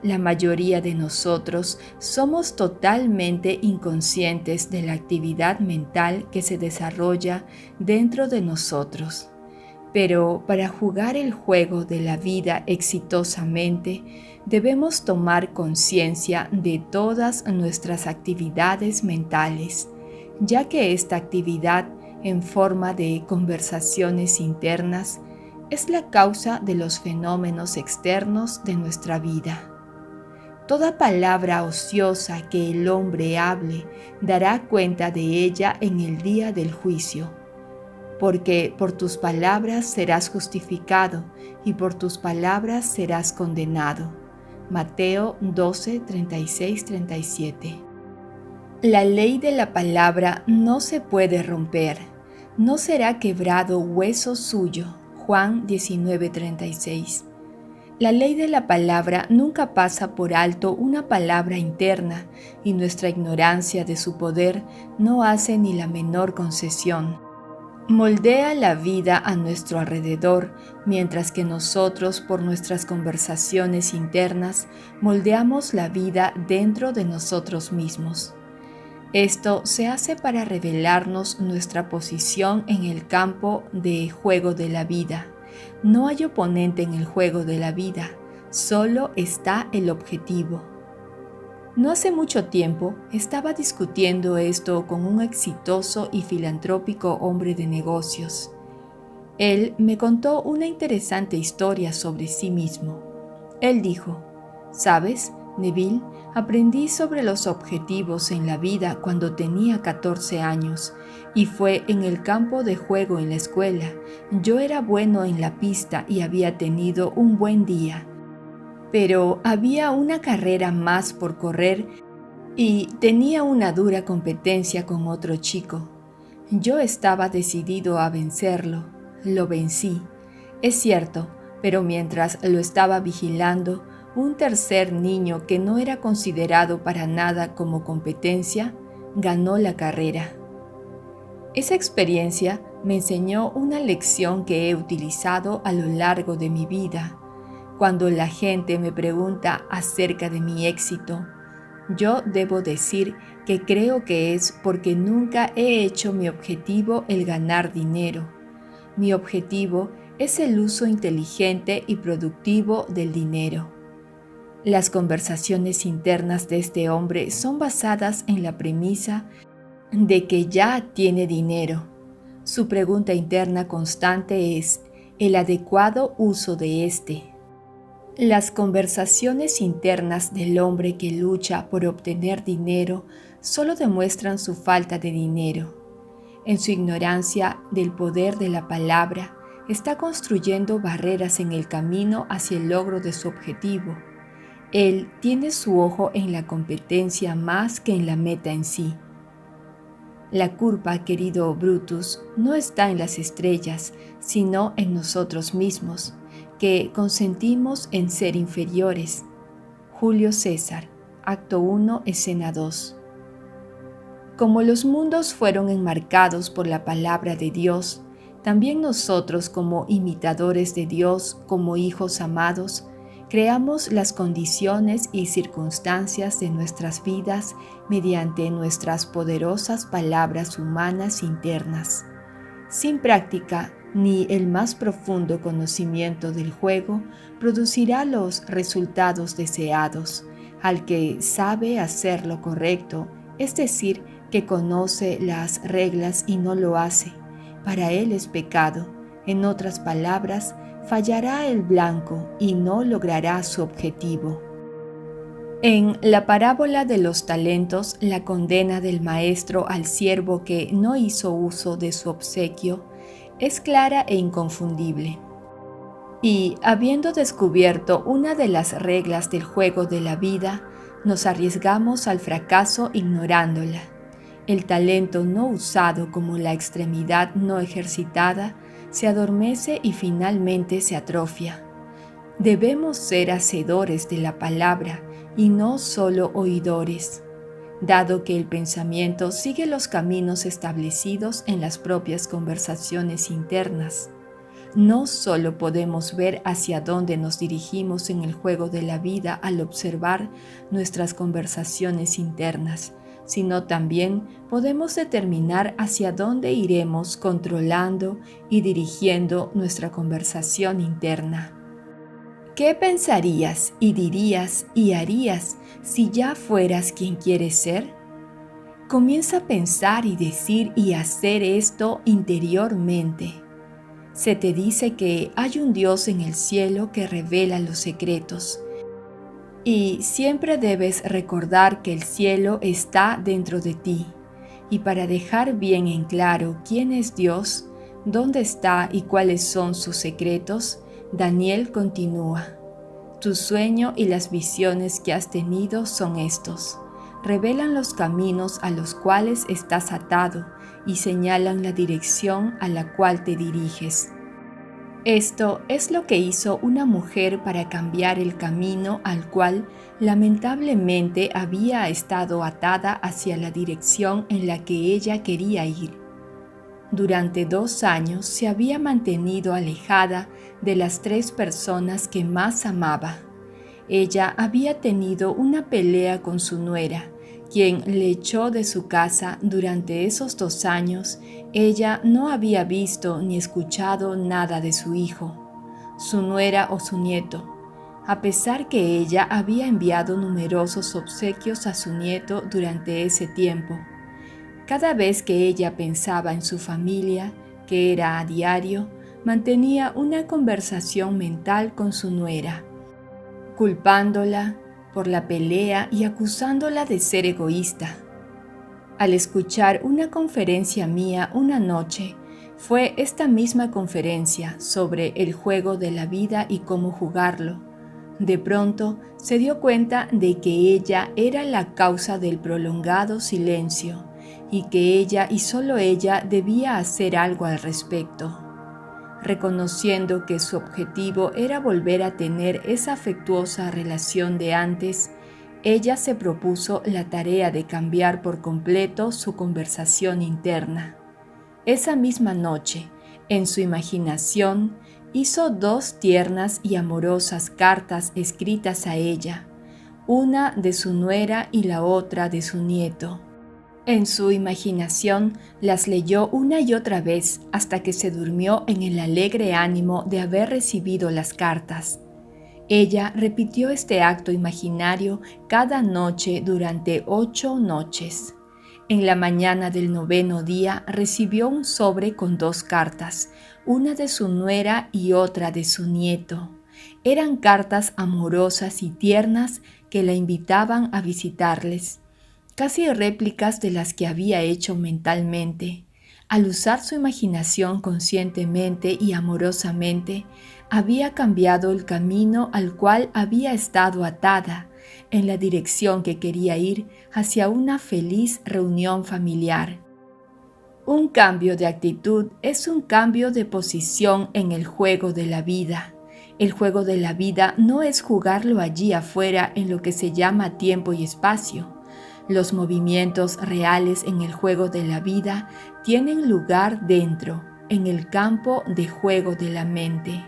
La mayoría de nosotros somos totalmente inconscientes de la actividad mental que se desarrolla dentro de nosotros. Pero para jugar el juego de la vida exitosamente, debemos tomar conciencia de todas nuestras actividades mentales, ya que esta actividad, en forma de conversaciones internas, es la causa de los fenómenos externos de nuestra vida. Toda palabra ociosa que el hombre hable dará cuenta de ella en el día del juicio. Porque por tus palabras serás justificado y por tus palabras serás condenado. Mateo 12, 36, 37. La ley de la palabra no se puede romper, no será quebrado hueso suyo. Juan 19, 36. La ley de la palabra nunca pasa por alto una palabra interna y nuestra ignorancia de su poder no hace ni la menor concesión. Moldea la vida a nuestro alrededor, mientras que nosotros, por nuestras conversaciones internas, moldeamos la vida dentro de nosotros mismos. Esto se hace para revelarnos nuestra posición en el campo de juego de la vida. No hay oponente en el juego de la vida, solo está el objetivo. No hace mucho tiempo estaba discutiendo esto con un exitoso y filantrópico hombre de negocios. Él me contó una interesante historia sobre sí mismo. Él dijo, ¿sabes, Neville? Aprendí sobre los objetivos en la vida cuando tenía 14 años y fue en el campo de juego en la escuela. Yo era bueno en la pista y había tenido un buen día. Pero había una carrera más por correr y tenía una dura competencia con otro chico. Yo estaba decidido a vencerlo. Lo vencí. Es cierto, pero mientras lo estaba vigilando, un tercer niño que no era considerado para nada como competencia, ganó la carrera. Esa experiencia me enseñó una lección que he utilizado a lo largo de mi vida. Cuando la gente me pregunta acerca de mi éxito, yo debo decir que creo que es porque nunca he hecho mi objetivo el ganar dinero. Mi objetivo es el uso inteligente y productivo del dinero. Las conversaciones internas de este hombre son basadas en la premisa de que ya tiene dinero. Su pregunta interna constante es el adecuado uso de este. Las conversaciones internas del hombre que lucha por obtener dinero solo demuestran su falta de dinero. En su ignorancia del poder de la palabra, está construyendo barreras en el camino hacia el logro de su objetivo. Él tiene su ojo en la competencia más que en la meta en sí. La culpa, querido Brutus, no está en las estrellas, sino en nosotros mismos, que consentimos en ser inferiores. Julio César, Acto 1, Escena 2. Como los mundos fueron enmarcados por la palabra de Dios, también nosotros como imitadores de Dios, como hijos amados, creamos las condiciones y circunstancias de nuestras vidas mediante nuestras poderosas palabras humanas internas. Sin práctica, ni el más profundo conocimiento del juego producirá los resultados deseados. Al que sabe hacer lo correcto, es decir, que conoce las reglas y no lo hace, para él es pecado. En otras palabras, fallará el blanco y no logrará su objetivo. En la parábola de los talentos, la condena del maestro al siervo que no hizo uso de su obsequio es clara e inconfundible. Y, habiendo descubierto una de las reglas del juego de la vida, nos arriesgamos al fracaso ignorándola. El talento no usado como la extremidad no ejercitada se adormece y finalmente se atrofia. Debemos ser hacedores de la palabra y no solo oidores, dado que el pensamiento sigue los caminos establecidos en las propias conversaciones internas. No solo podemos ver hacia dónde nos dirigimos en el juego de la vida al observar nuestras conversaciones internas, sino también podemos determinar hacia dónde iremos controlando y dirigiendo nuestra conversación interna. ¿Qué pensarías y dirías y harías si ya fueras quien quieres ser? Comienza a pensar y decir y hacer esto interiormente. Se te dice que hay un Dios en el cielo que revela los secretos. Y siempre debes recordar que el cielo está dentro de ti. Y para dejar bien en claro quién es Dios, dónde está y cuáles son sus secretos, Daniel continúa. Tu sueño y las visiones que has tenido son estos. Revelan los caminos a los cuales estás atado y señalan la dirección a la cual te diriges. Esto es lo que hizo una mujer para cambiar el camino al cual lamentablemente había estado atada hacia la dirección en la que ella quería ir. Durante 2 años se había mantenido alejada de las 3 personas que más amaba. Ella había tenido una pelea con su nuera, quien le echó de su casa. Durante esos 2 años. Ella no había visto ni escuchado nada de su hijo, su nuera o su nieto, a pesar que ella había enviado numerosos obsequios a su nieto durante ese tiempo. Cada vez que ella pensaba en su familia, que era a diario, mantenía una conversación mental con su nuera, culpándola por la pelea y acusándola de ser egoísta. Al escuchar una conferencia mía una noche, fue esta misma conferencia sobre el juego de la vida y cómo jugarlo. De pronto se dio cuenta de que ella era la causa del prolongado silencio y que ella y solo ella debía hacer algo al respecto. Reconociendo que su objetivo era volver a tener esa afectuosa relación de antes, ella se propuso la tarea de cambiar por completo su conversación interna. Esa misma noche, en su imaginación, hizo 2 tiernas y amorosas cartas escritas a ella, una de su nuera y la otra de su nieto. En su imaginación las leyó una y otra vez hasta que se durmió en el alegre ánimo de haber recibido las cartas. Ella repitió este acto imaginario cada noche durante 8 noches. En la mañana del 9º día recibió un sobre con 2 cartas, una de su nuera y otra de su nieto. Eran cartas amorosas y tiernas que la invitaban a visitarles, casi réplicas de las que había hecho mentalmente. Al usar su imaginación conscientemente y amorosamente, había cambiado el camino al cual había estado atada, en la dirección que quería ir hacia una feliz reunión familiar. Un cambio de actitud es un cambio de posición en el juego de la vida. El juego de la vida no es jugarlo allí afuera en lo que se llama tiempo y espacio. Los movimientos reales en el juego de la vida tienen lugar dentro, en el campo de juego de la mente.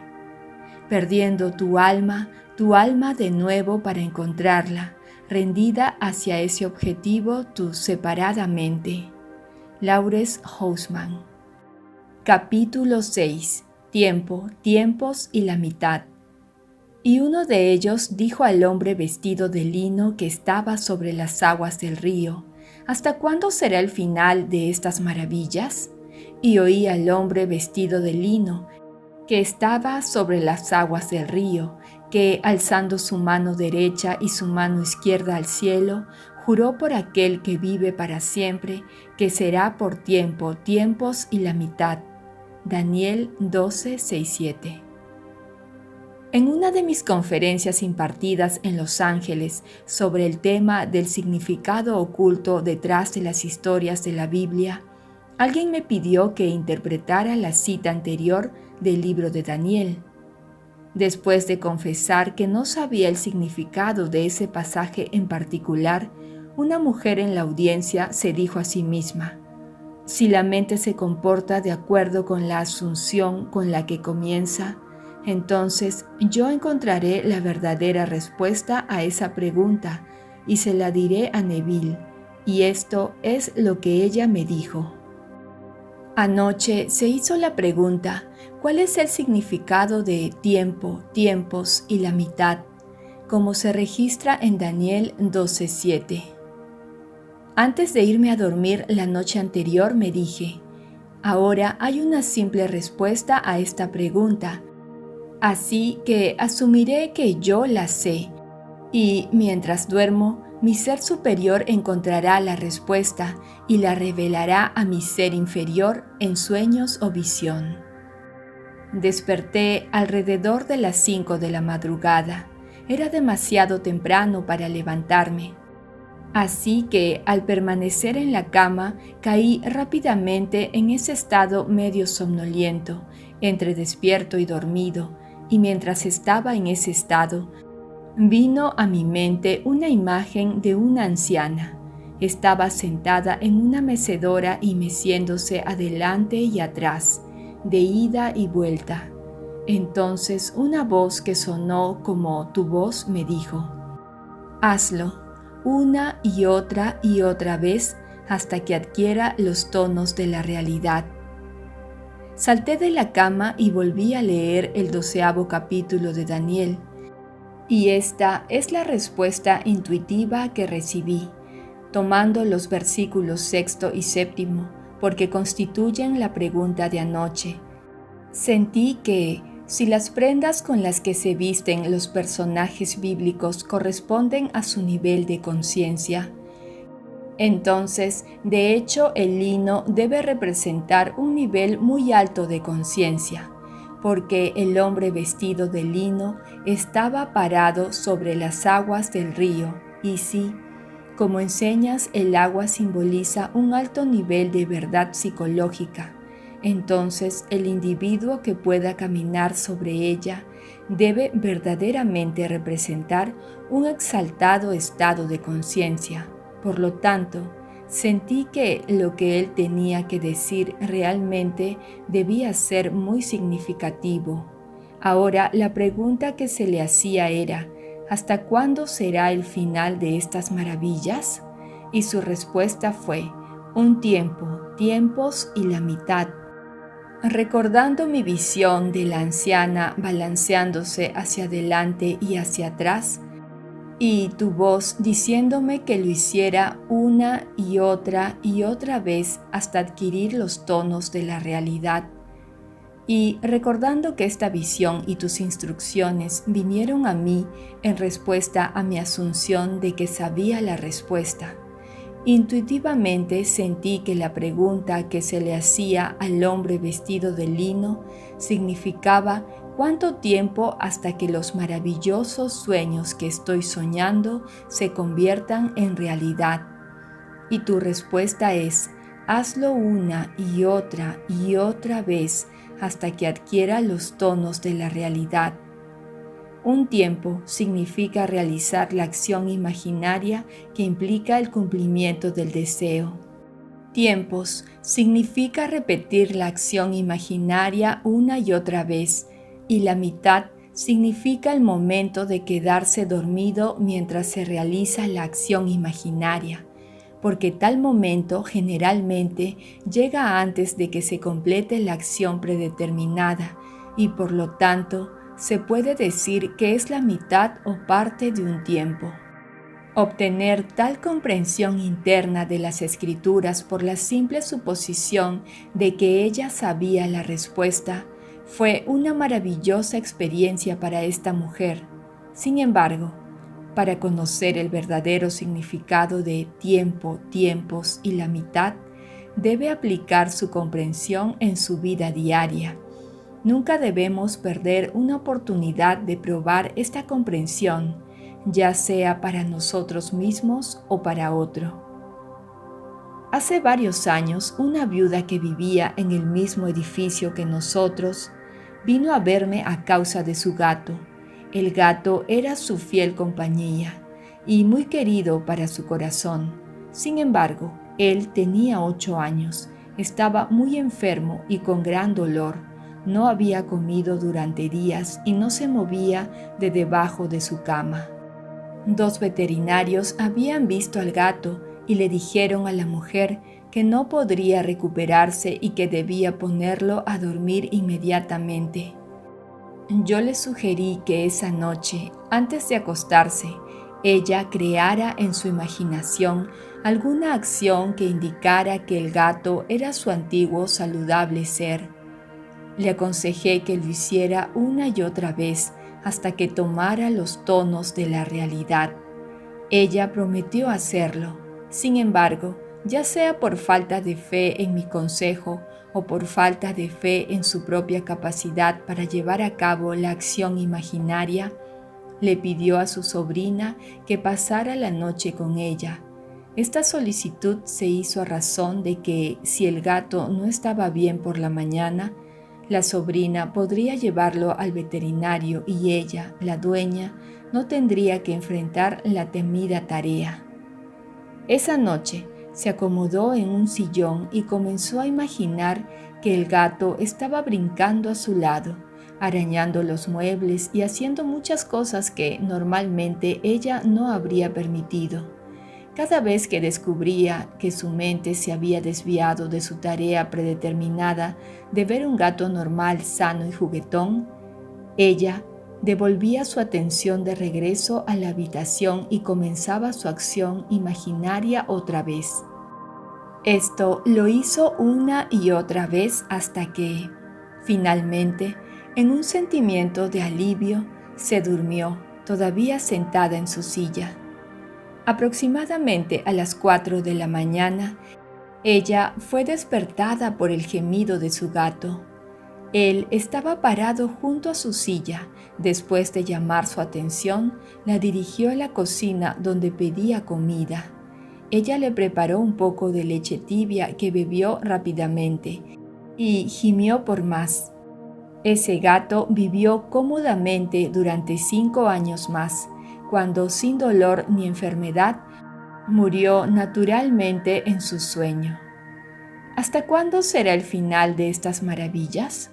Perdiendo tu alma de nuevo para encontrarla, rendida hacia ese objetivo tú separadamente. Laurence Housman. Capítulo 6. Tiempo, tiempos y la mitad. Y uno de ellos dijo al hombre vestido de lino que estaba sobre las aguas del río: ¿Hasta cuándo será el final de estas maravillas? Y oí al hombre vestido de lino que estaba sobre las aguas del río, que, alzando su mano derecha y su mano izquierda al cielo, juró por aquel que vive para siempre, que será por tiempo, tiempos y la mitad. Daniel 12:6-7. En una de mis conferencias impartidas en Los Ángeles sobre el tema del significado oculto detrás de las historias de la Biblia, alguien me pidió que interpretara la cita anterior del libro de Daniel. Después de confesar que no sabía el significado de ese pasaje en particular, una mujer en la audiencia se dijo a sí misma: si la mente se comporta de acuerdo con la asunción con la que comienza, entonces yo encontraré la verdadera respuesta a esa pregunta y se la diré a Neville, y esto es lo que ella me dijo. Anoche se hizo la pregunta: ¿cuál es el significado de tiempo, tiempos y la mitad? Como se registra en Daniel 12:7. Antes de irme a dormir la noche anterior me dije: ahora hay una simple respuesta a esta pregunta, así que asumiré que yo la sé, y mientras duermo, mi ser superior encontrará la respuesta y la revelará a mi ser inferior en sueños o visión. Desperté alrededor de las 5 de la madrugada. Era demasiado temprano para levantarme. Así que, al permanecer en la cama, caí rápidamente en ese estado medio somnoliento, entre despierto y dormido, y mientras estaba en ese estado, vino a mi mente una imagen de una anciana. Estaba sentada en una mecedora y meciéndose adelante y atrás, de ida y vuelta. Entonces una voz que sonó como tu voz me dijo: hazlo, una y otra vez hasta que adquiera los tonos de la realidad. Salté de la cama y volví a leer el 12º capítulo de Daniel. Y esta es la respuesta intuitiva que recibí, tomando los versículos 6 y 7, porque constituyen la pregunta de anoche. Sentí que, si las prendas con las que se visten los personajes bíblicos corresponden a su nivel de conciencia, entonces, de hecho, el lino debe representar un nivel muy alto de conciencia, porque el hombre vestido de lino estaba parado sobre las aguas del río, y sí, como enseñas, el agua simboliza un alto nivel de verdad psicológica. Entonces, el individuo que pueda caminar sobre ella debe verdaderamente representar un exaltado estado de conciencia. Por lo tanto, sentí que lo que él tenía que decir realmente debía ser muy significativo. Ahora la pregunta que se le hacía era: ¿hasta cuándo será el final de estas maravillas? Y su respuesta fue: un tiempo, tiempos y la mitad. Recordando mi visión de la anciana balanceándose hacia adelante y hacia atrás, y tu voz diciéndome que lo hiciera una y otra vez hasta adquirir los tonos de la realidad, y recordando que esta visión y tus instrucciones vinieron a mí en respuesta a mi asunción de que sabía la respuesta, intuitivamente sentí que la pregunta que se le hacía al hombre vestido de lino significaba: ¿cuánto tiempo hasta que los maravillosos sueños que estoy soñando se conviertan en realidad? Y tu respuesta es: hazlo una y otra vez hasta que adquiera los tonos de la realidad. Un tiempo significa realizar la acción imaginaria que implica el cumplimiento del deseo. Tiempos significa repetir la acción imaginaria una y otra vez, y la mitad significa el momento de quedarse dormido mientras se realiza la acción imaginaria, porque tal momento generalmente llega antes de que se complete la acción predeterminada y por lo tanto se puede decir que es la mitad o parte de un tiempo. Obtener tal comprensión interna de las escrituras por la simple suposición de que ella sabía la respuesta fue una maravillosa experiencia para esta mujer. Sin embargo, para conocer el verdadero significado de tiempo, tiempos y la mitad, debe aplicar su comprensión en su vida diaria. Nunca debemos perder una oportunidad de probar esta comprensión, ya sea para nosotros mismos o para otro. Hace varios años, una viuda que vivía en el mismo edificio que nosotros vino a verme a causa de su gato. El gato era su fiel compañía y muy querido para su corazón. Sin embargo, él tenía 8 años, estaba muy enfermo y con gran dolor. No había comido durante días y no se movía de debajo de su cama. 2 veterinarios habían visto al gato y le dijeron a la mujer que no podría recuperarse y que debía ponerlo a dormir inmediatamente. Yo le sugerí que esa noche, antes de acostarse, ella creara en su imaginación alguna acción que indicara que el gato era su antiguo saludable ser. Le aconsejé que lo hiciera una y otra vez hasta que tomara los tonos de la realidad. Ella prometió hacerlo. Sin embargo, ya sea por falta de fe en mi consejo o por falta de fe en su propia capacidad para llevar a cabo la acción imaginaria, le pidió a su sobrina que pasara la noche con ella. Esta solicitud se hizo a razón de que, si el gato no estaba bien por la mañana, la sobrina podría llevarlo al veterinario y ella, la dueña, no tendría que enfrentar la temida tarea. Esa noche se acomodó en un sillón y comenzó a imaginar que el gato estaba brincando a su lado, arañando los muebles y haciendo muchas cosas que normalmente ella no habría permitido. Cada vez que descubría que su mente se había desviado de su tarea predeterminada de ver un gato normal, sano y juguetón, ella devolvía su atención de regreso a la habitación y comenzaba su acción imaginaria otra vez. Esto lo hizo una y otra vez hasta que, finalmente, en un sentimiento de alivio, se durmió, todavía sentada en su silla. Aproximadamente a las 4 de la mañana, ella fue despertada por el gemido de su gato. Él estaba parado junto a su silla. Después de llamar su atención, la dirigió a la cocina donde pedía comida. Ella le preparó un poco de leche tibia que bebió rápidamente y gimió por más. Ese gato vivió cómodamente durante 5 años más, cuando sin dolor ni enfermedad murió naturalmente en su sueño. ¿Hasta cuándo será el final de estas maravillas?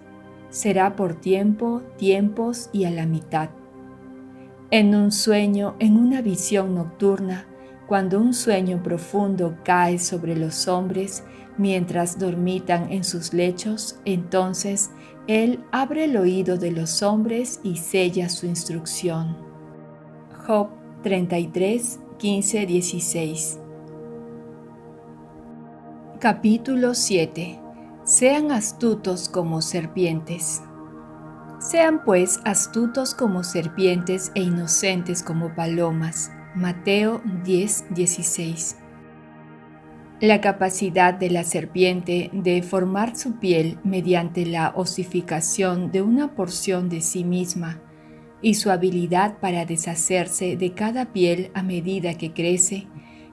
será por tiempo, tiempos y a la mitad. En un sueño, en una visión nocturna, cuando un sueño profundo cae sobre los hombres mientras dormitan en sus lechos, entonces Él abre el oído de los hombres y sella su instrucción. Job 33, 15, 16. Capítulo 7. Sean astutos como serpientes. Sean pues astutos como serpientes e inocentes como palomas. Mateo 10, 16. La capacidad de la serpiente de formar su piel mediante la osificación de una porción de sí misma y su habilidad para deshacerse de cada piel a medida que crece,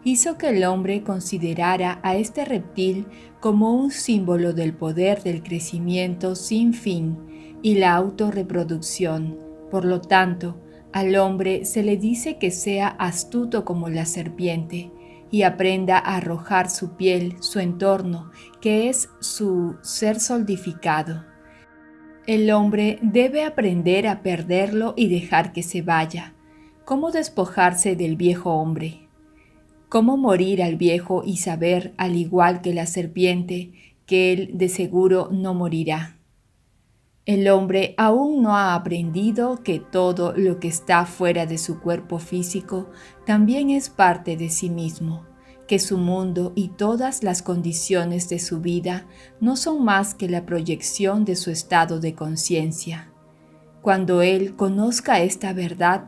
hizo que el hombre considerara a este reptil como un símbolo del poder del crecimiento sin fin y la autorreproducción. Por lo tanto, al hombre se le dice que sea astuto como la serpiente y aprenda a arrojar su piel, su entorno, que es su ser solidificado. El hombre debe aprender a perderlo y dejar que se vaya. ¿Cómo despojarse del viejo hombre? ¿Cómo morir al viejo y saber, al igual que la serpiente, que él de seguro no morirá? El hombre aún no ha aprendido que todo lo que está fuera de su cuerpo físico también es parte de sí mismo, que su mundo y todas las condiciones de su vida no son más que la proyección de su estado de conciencia. Cuando él conozca esta verdad,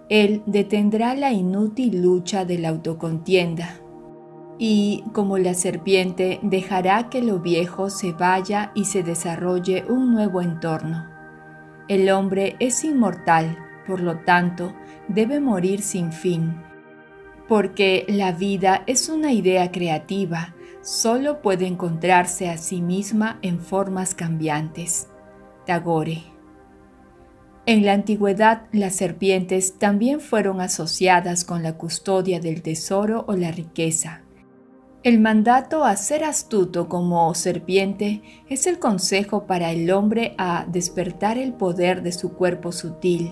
él detendrá la inútil lucha de la autocontienda y, como la serpiente, dejará que lo viejo se vaya y se desarrolle un nuevo entorno. El hombre es inmortal, por lo tanto, debe morir sin fin, porque la vida es una idea creativa, solo puede encontrarse a sí misma en formas cambiantes. Tagore. En la antigüedad, las serpientes también fueron asociadas con la custodia del tesoro o la riqueza. El mandato a ser astuto como serpiente es el consejo para el hombre a despertar el poder de su cuerpo sutil,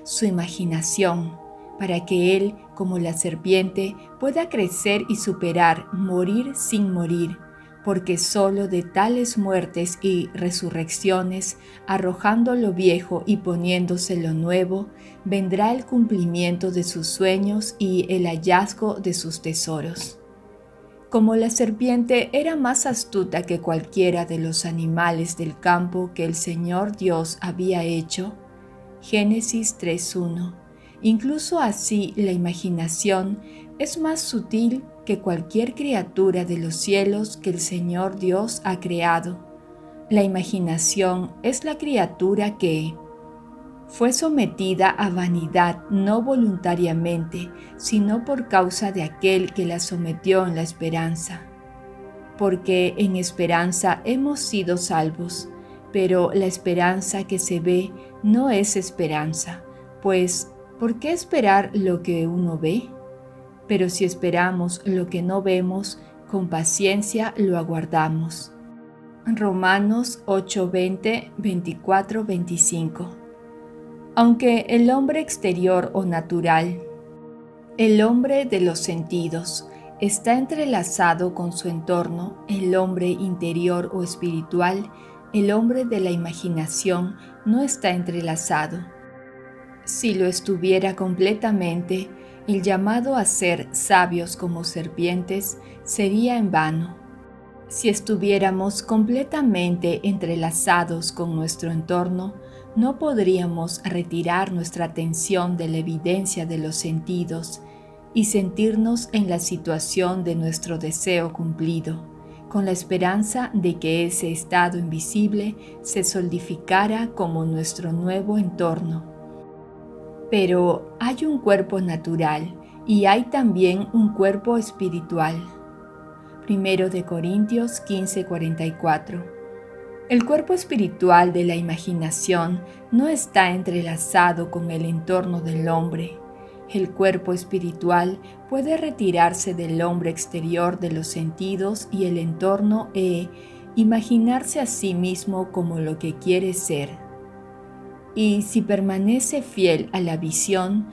su imaginación, para que él, como la serpiente, pueda crecer y superar, morir sin morir, porque solo de tales muertes y resurrecciones, arrojando lo viejo y poniéndose lo nuevo, vendrá el cumplimiento de sus sueños y el hallazgo de sus tesoros. Como la serpiente era más astuta que cualquiera de los animales del campo que el Señor Dios había hecho, Génesis 3:1, incluso así la imaginación es más sutil que cualquier criatura de los cielos que el Señor Dios ha creado. La imaginación es la criatura que fue sometida a vanidad no voluntariamente, sino por causa de aquel que la sometió en la esperanza. Porque en esperanza hemos sido salvos, pero la esperanza que se ve no es esperanza, pues ¿por qué esperar lo que uno ve? Pero si esperamos lo que no vemos, con paciencia lo aguardamos. Romanos 8:20, 24, 25. Aunque el hombre exterior o natural, el hombre de los sentidos, está entrelazado con su entorno, el hombre interior o espiritual, el hombre de la imaginación, no está entrelazado. Si lo estuviera completamente, el llamado a ser sabios como serpientes sería en vano. Si estuviéramos completamente entrelazados con nuestro entorno, no podríamos retirar nuestra atención de la evidencia de los sentidos y sentirnos en la situación de nuestro deseo cumplido, con la esperanza de que ese estado invisible se solidificara como nuestro nuevo entorno. Pero hay un cuerpo natural y hay también un cuerpo espiritual. 1 de Corintios 15:44. El cuerpo espiritual de la imaginación no está entrelazado con el entorno del hombre. El cuerpo espiritual puede retirarse del hombre exterior de los sentidos y el entorno y imaginarse a sí mismo como lo que quiere ser. Y si permanece fiel a la visión,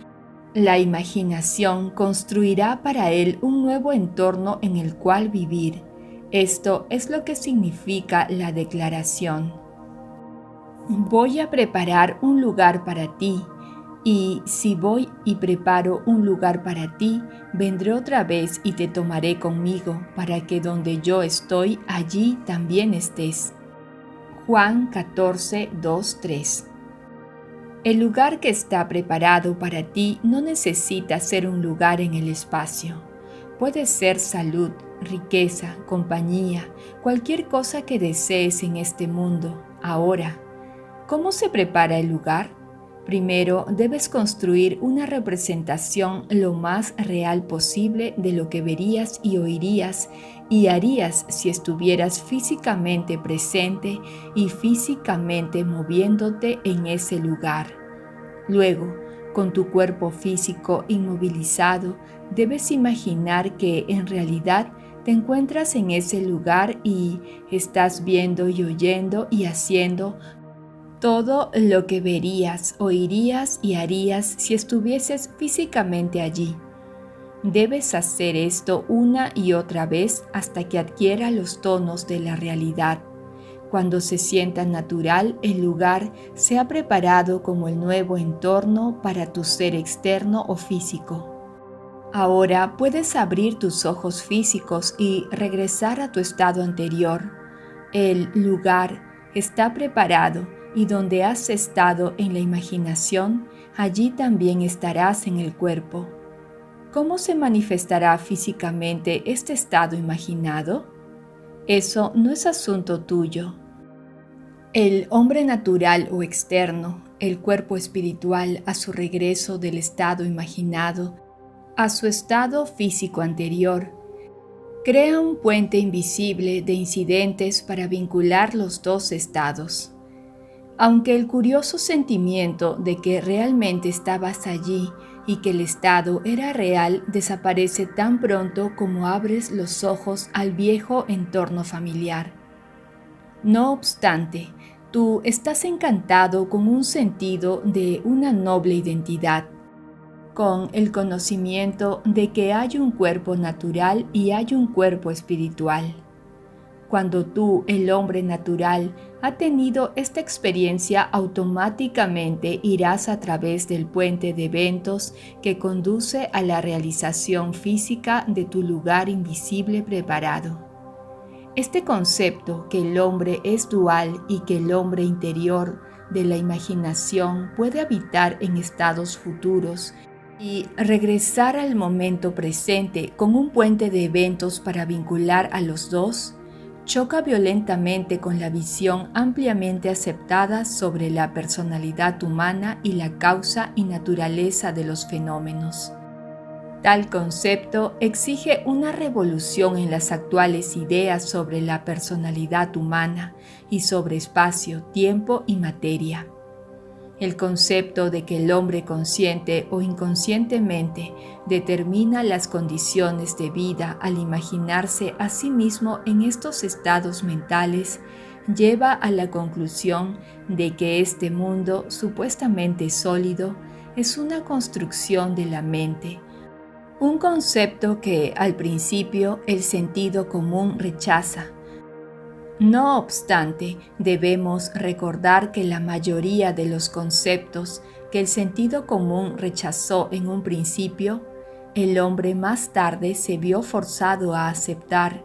la imaginación construirá para él un nuevo entorno en el cual vivir. Esto es lo que significa la declaración. Voy a preparar un lugar para ti, y si voy y preparo un lugar para ti, vendré otra vez y te tomaré conmigo, para que donde yo estoy, allí también estés. Juan 14, 2, 3. El lugar que está preparado para ti no necesita ser un lugar en el espacio. Puede ser salud, riqueza, compañía, cualquier cosa que desees en este mundo, ahora. ¿Cómo se prepara el lugar? Primero, debes construir una representación lo más real posible de lo que verías y oirías y harías si estuvieras físicamente presente y físicamente moviéndote en ese lugar. Luego, con tu cuerpo físico inmovilizado, debes imaginar que en realidad te encuentras en ese lugar y estás viendo y oyendo y haciendo todo lo que verías, oirías y harías si estuvieses físicamente allí. Debes hacer esto una y otra vez hasta que adquiera los tonos de la realidad. Cuando se sienta natural, el lugar se ha preparado como el nuevo entorno para tu ser externo o físico. Ahora puedes abrir tus ojos físicos y regresar a tu estado anterior. El lugar está preparado y donde has estado en la imaginación, allí también estarás en el cuerpo. ¿Cómo se manifestará físicamente este estado imaginado? Eso no es asunto tuyo. El hombre natural o externo, el cuerpo espiritual a su regreso del estado imaginado a su estado físico anterior, crea un puente invisible de incidentes para vincular los dos estados. Aunque el curioso sentimiento de que realmente estabas allí y que el estado era real desaparece tan pronto como abres los ojos al viejo entorno familiar. No obstante, tú estás encantado con un sentido de una noble identidad, con el conocimiento de que hay un cuerpo natural y hay un cuerpo espiritual. Cuando tú, el hombre natural, ha tenido esta experiencia, automáticamente irás a través del puente de eventos que conduce a la realización física de tu lugar invisible preparado. Este concepto que el hombre es dual y que el hombre interior de la imaginación puede habitar en estados futuros y regresar al momento presente con un puente de eventos para vincular a los dos, choca violentamente con la visión ampliamente aceptada sobre la personalidad humana y la causa y naturaleza de los fenómenos. Tal concepto exige una revolución en las actuales ideas sobre la personalidad humana y sobre espacio, tiempo y materia. El concepto de que el hombre consciente o inconscientemente determina las condiciones de vida al imaginarse a sí mismo en estos estados mentales lleva a la conclusión de que este mundo supuestamente sólido es una construcción de la mente, un concepto que al principio el sentido común rechaza. No obstante, debemos recordar que la mayoría de los conceptos que el sentido común rechazó en un principio, el hombre más tarde se vio forzado a aceptar.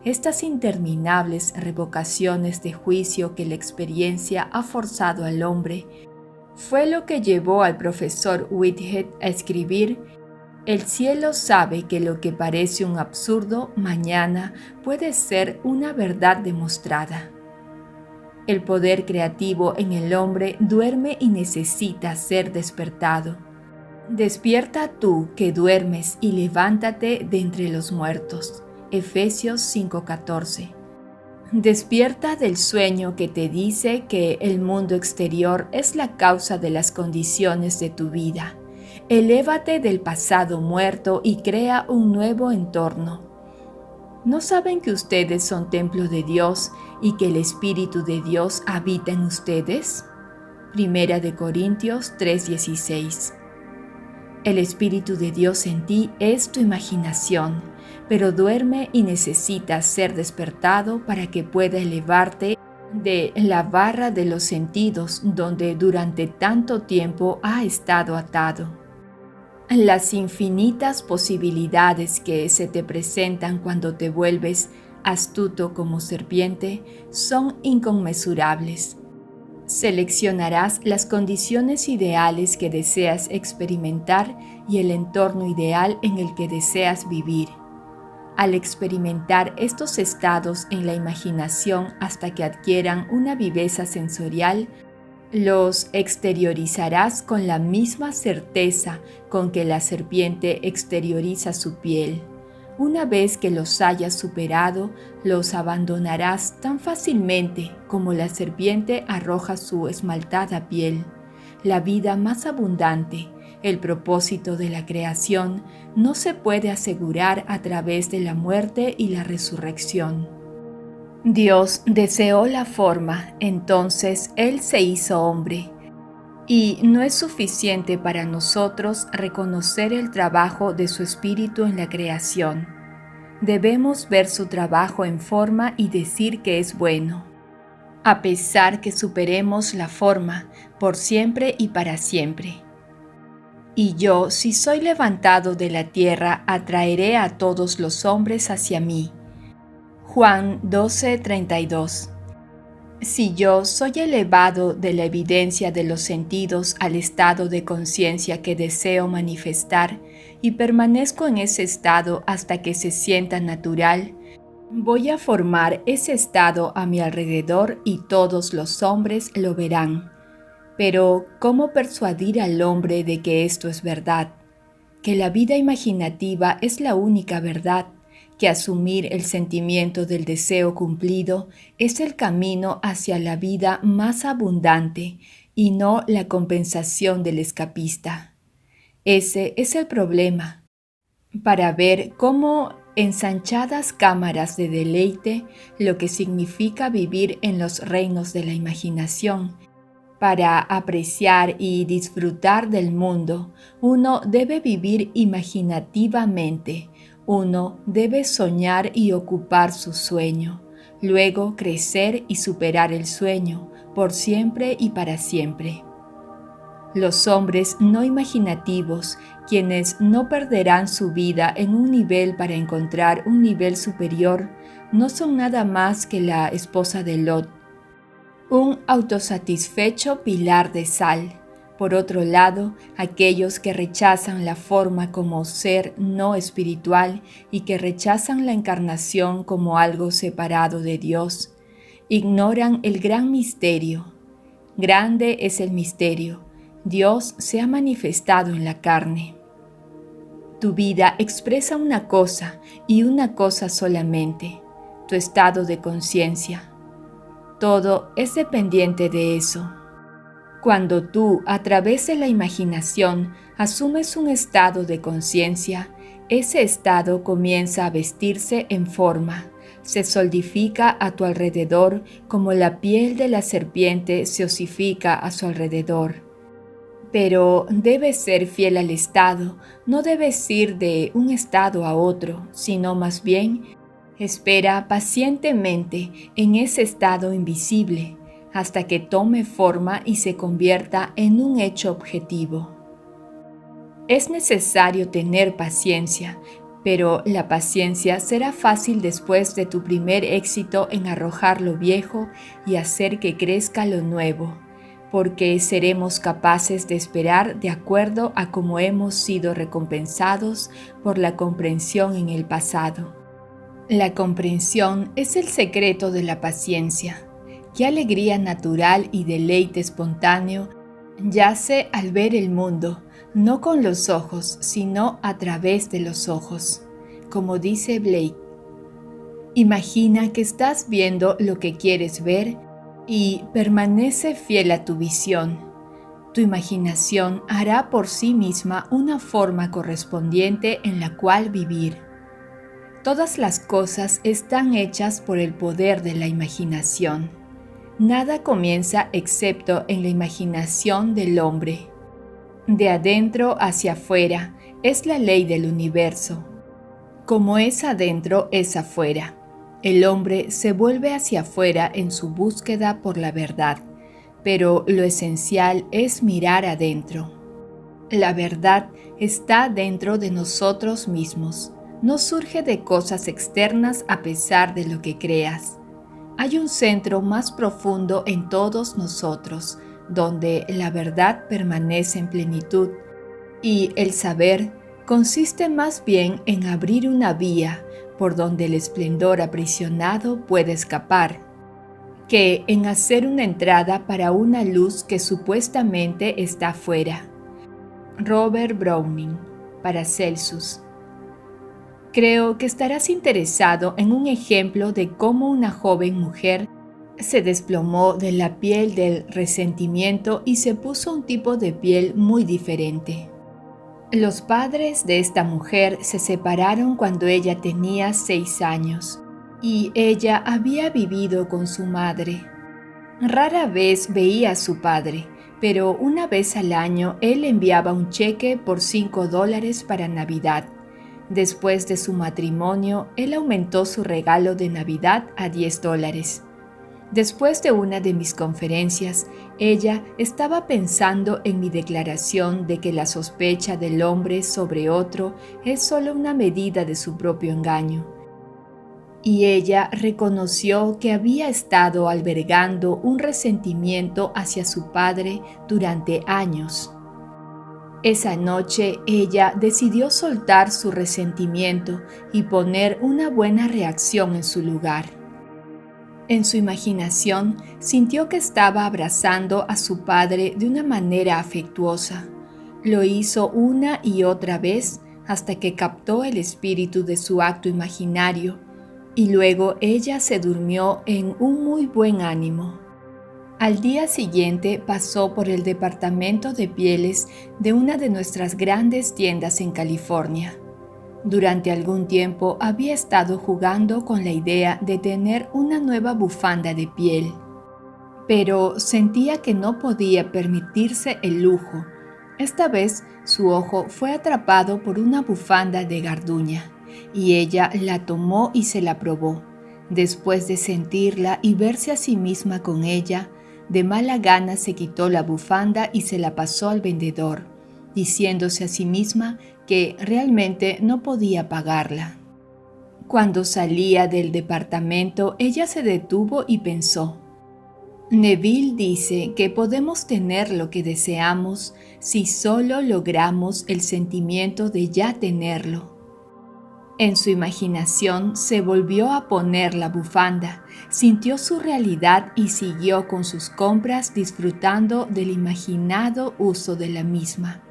Estas interminables revocaciones de juicio que la experiencia ha forzado al hombre fue lo que llevó al profesor Whitehead a escribir: el cielo sabe que lo que parece un absurdo mañana puede ser una verdad demostrada. El poder creativo en el hombre duerme y necesita ser despertado. Despierta tú que duermes y levántate de entre los muertos. Efesios 5:14. Despierta del sueño que te dice que el mundo exterior es la causa de las condiciones de tu vida. Elévate del pasado muerto y crea un nuevo entorno. ¿No saben que ustedes son templo de Dios y que el Espíritu de Dios habita en ustedes? Primera de Corintios 3:16. El Espíritu de Dios en ti es tu imaginación, pero duerme y necesita ser despertado para que pueda elevarte de la barra de los sentidos donde durante tanto tiempo ha estado atado. Las infinitas posibilidades que se te presentan cuando te vuelves astuto como serpiente son inconmensurables. Seleccionarás las condiciones ideales que deseas experimentar y el entorno ideal en el que deseas vivir. Al experimentar estos estados en la imaginación hasta que adquieran una viveza sensorial, los exteriorizarás con la misma certeza con que la serpiente exterioriza su piel. Una vez que los hayas superado, los abandonarás tan fácilmente como la serpiente arroja su esmaltada piel. La vida más abundante, el propósito de la creación, no se puede asegurar a través de la muerte y la resurrección. Dios deseó la forma, entonces Él se hizo hombre. Y no es suficiente para nosotros reconocer el trabajo de su Espíritu en la creación. Debemos ver su trabajo en forma y decir que es bueno, a pesar que superemos la forma por siempre y para siempre. Y yo, si soy levantado de la tierra, atraeré a todos los hombres hacia mí. Juan 12:32. Si yo soy elevado de la evidencia de los sentidos al estado de conciencia que deseo manifestar y permanezco en ese estado hasta que se sienta natural, voy a formar ese estado a mi alrededor y todos los hombres lo verán. Pero, ¿cómo persuadir al hombre de que esto es verdad? Que la vida imaginativa es la única verdad, que asumir el sentimiento del deseo cumplido es el camino hacia la vida más abundante y no la compensación del escapista. Ese es el problema. Para ver cómo ensanchadas cámaras de deleite, lo que significa vivir en los reinos de la imaginación, para apreciar y disfrutar del mundo, uno debe vivir imaginativamente. Uno debe soñar y ocupar su sueño, luego crecer y superar el sueño, por siempre y para siempre. Los hombres no imaginativos, quienes no perderán su vida en un nivel para encontrar un nivel superior, no son nada más que la esposa de Lot, un autosatisfecho pilar de sal. Por otro lado, aquellos que rechazan la forma como ser no espiritual y que rechazan la encarnación como algo separado de Dios, ignoran el gran misterio. Grande es el misterio. Dios se ha manifestado en la carne. Tu vida expresa una cosa y una cosa solamente, tu estado de conciencia. Todo es dependiente de eso. Cuando tú, a través de la imaginación, asumes un estado de conciencia, ese estado comienza a vestirse en forma, se solidifica a tu alrededor como la piel de la serpiente se osifica a su alrededor. Pero debes ser fiel al estado, no debes ir de un estado a otro, sino más bien espera pacientemente en ese estado invisible hasta que tome forma y se convierta en un hecho objetivo. Es necesario tener paciencia, pero la paciencia será fácil después de tu primer éxito en arrojar lo viejo y hacer que crezca lo nuevo, porque seremos capaces de esperar de acuerdo a cómo hemos sido recompensados por la comprensión en el pasado. La comprensión es el secreto de la paciencia. Qué alegría natural y deleite espontáneo yace al ver el mundo, no con los ojos, sino a través de los ojos. Como dice Blake, imagina que estás viendo lo que quieres ver y permanece fiel a tu visión. Tu imaginación hará por sí misma una forma correspondiente en la cual vivir. Todas las cosas están hechas por el poder de la imaginación. Nada comienza excepto en la imaginación del hombre. De adentro hacia afuera es la ley del universo. Como es adentro, es afuera. El hombre se vuelve hacia afuera en su búsqueda por la verdad, pero lo esencial es mirar adentro. La verdad está dentro de nosotros mismos. No surge de cosas externas a pesar de lo que creas. Hay un centro más profundo en todos nosotros, donde la verdad permanece en plenitud, y el saber consiste más bien en abrir una vía por donde el esplendor aprisionado puede escapar, que en hacer una entrada para una luz que supuestamente está afuera. Robert Browning, Paracelsus. Creo que estarás interesado en un ejemplo de cómo una joven mujer se desplomó de la piel del resentimiento y se puso un tipo de piel muy diferente. Los padres de esta mujer se separaron cuando ella tenía 6 años y ella había vivido con su madre. Rara vez veía a su padre, pero una vez al año él enviaba un cheque por $5 para Navidad. Después de su matrimonio, él aumentó su regalo de Navidad a $10. Después de una de mis conferencias, ella estaba pensando en mi declaración de que la sospecha del hombre sobre otro es solo una medida de su propio engaño. Y ella reconoció que había estado albergando un resentimiento hacia su padre durante años. Esa noche ella decidió soltar su resentimiento y poner una buena reacción en su lugar. En su imaginación sintió que estaba abrazando a su padre de una manera afectuosa. Lo hizo una y otra vez hasta que captó el espíritu de su acto imaginario, y luego ella se durmió en un muy buen ánimo. Al día siguiente pasó por el departamento de pieles de una de nuestras grandes tiendas en California. Durante algún tiempo había estado jugando con la idea de tener una nueva bufanda de piel, pero sentía que no podía permitirse el lujo. Esta vez su ojo fue atrapado por una bufanda de garduña, y ella la tomó y se la probó. Después de sentirla y verse a sí misma con ella, de mala gana se quitó la bufanda y se la pasó al vendedor, diciéndose a sí misma que realmente no podía pagarla. Cuando salía del departamento, ella se detuvo y pensó: Neville dice que podemos tener lo que deseamos si solo logramos el sentimiento de ya tenerlo. En su imaginación se volvió a poner la bufanda, sintió su realidad y siguió con sus compras disfrutando del imaginado uso de la misma.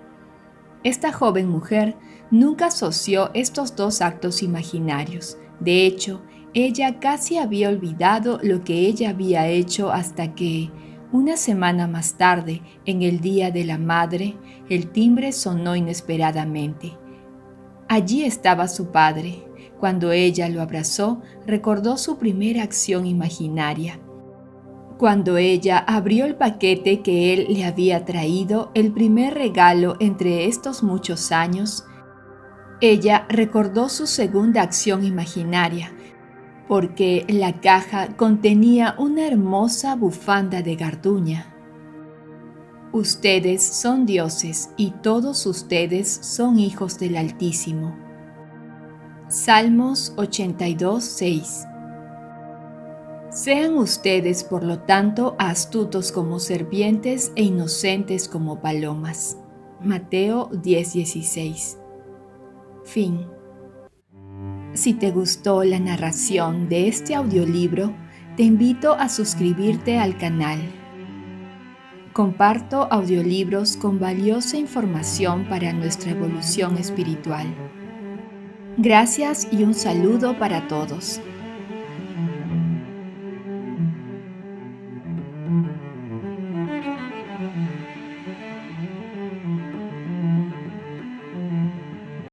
Esta joven mujer nunca asoció estos dos actos imaginarios. De hecho, ella casi había olvidado lo que ella había hecho hasta que, una semana más tarde, en el Día de la Madre, el timbre sonó inesperadamente. Allí estaba su padre. Cuando ella lo abrazó, recordó su primera acción imaginaria. Cuando ella abrió el paquete que él le había traído, el primer regalo entre estos muchos años, ella recordó su segunda acción imaginaria, porque la caja contenía una hermosa bufanda de garduña. Ustedes son dioses y todos ustedes son hijos del Altísimo. Salmos 82:6. Sean ustedes, por lo tanto, astutos como serpientes e inocentes como palomas. Mateo 10:16. Fin. Si te gustó la narración de este audiolibro, te invito a suscribirte al canal. Comparto audiolibros con valiosa información para nuestra evolución espiritual. Gracias y un saludo para todos.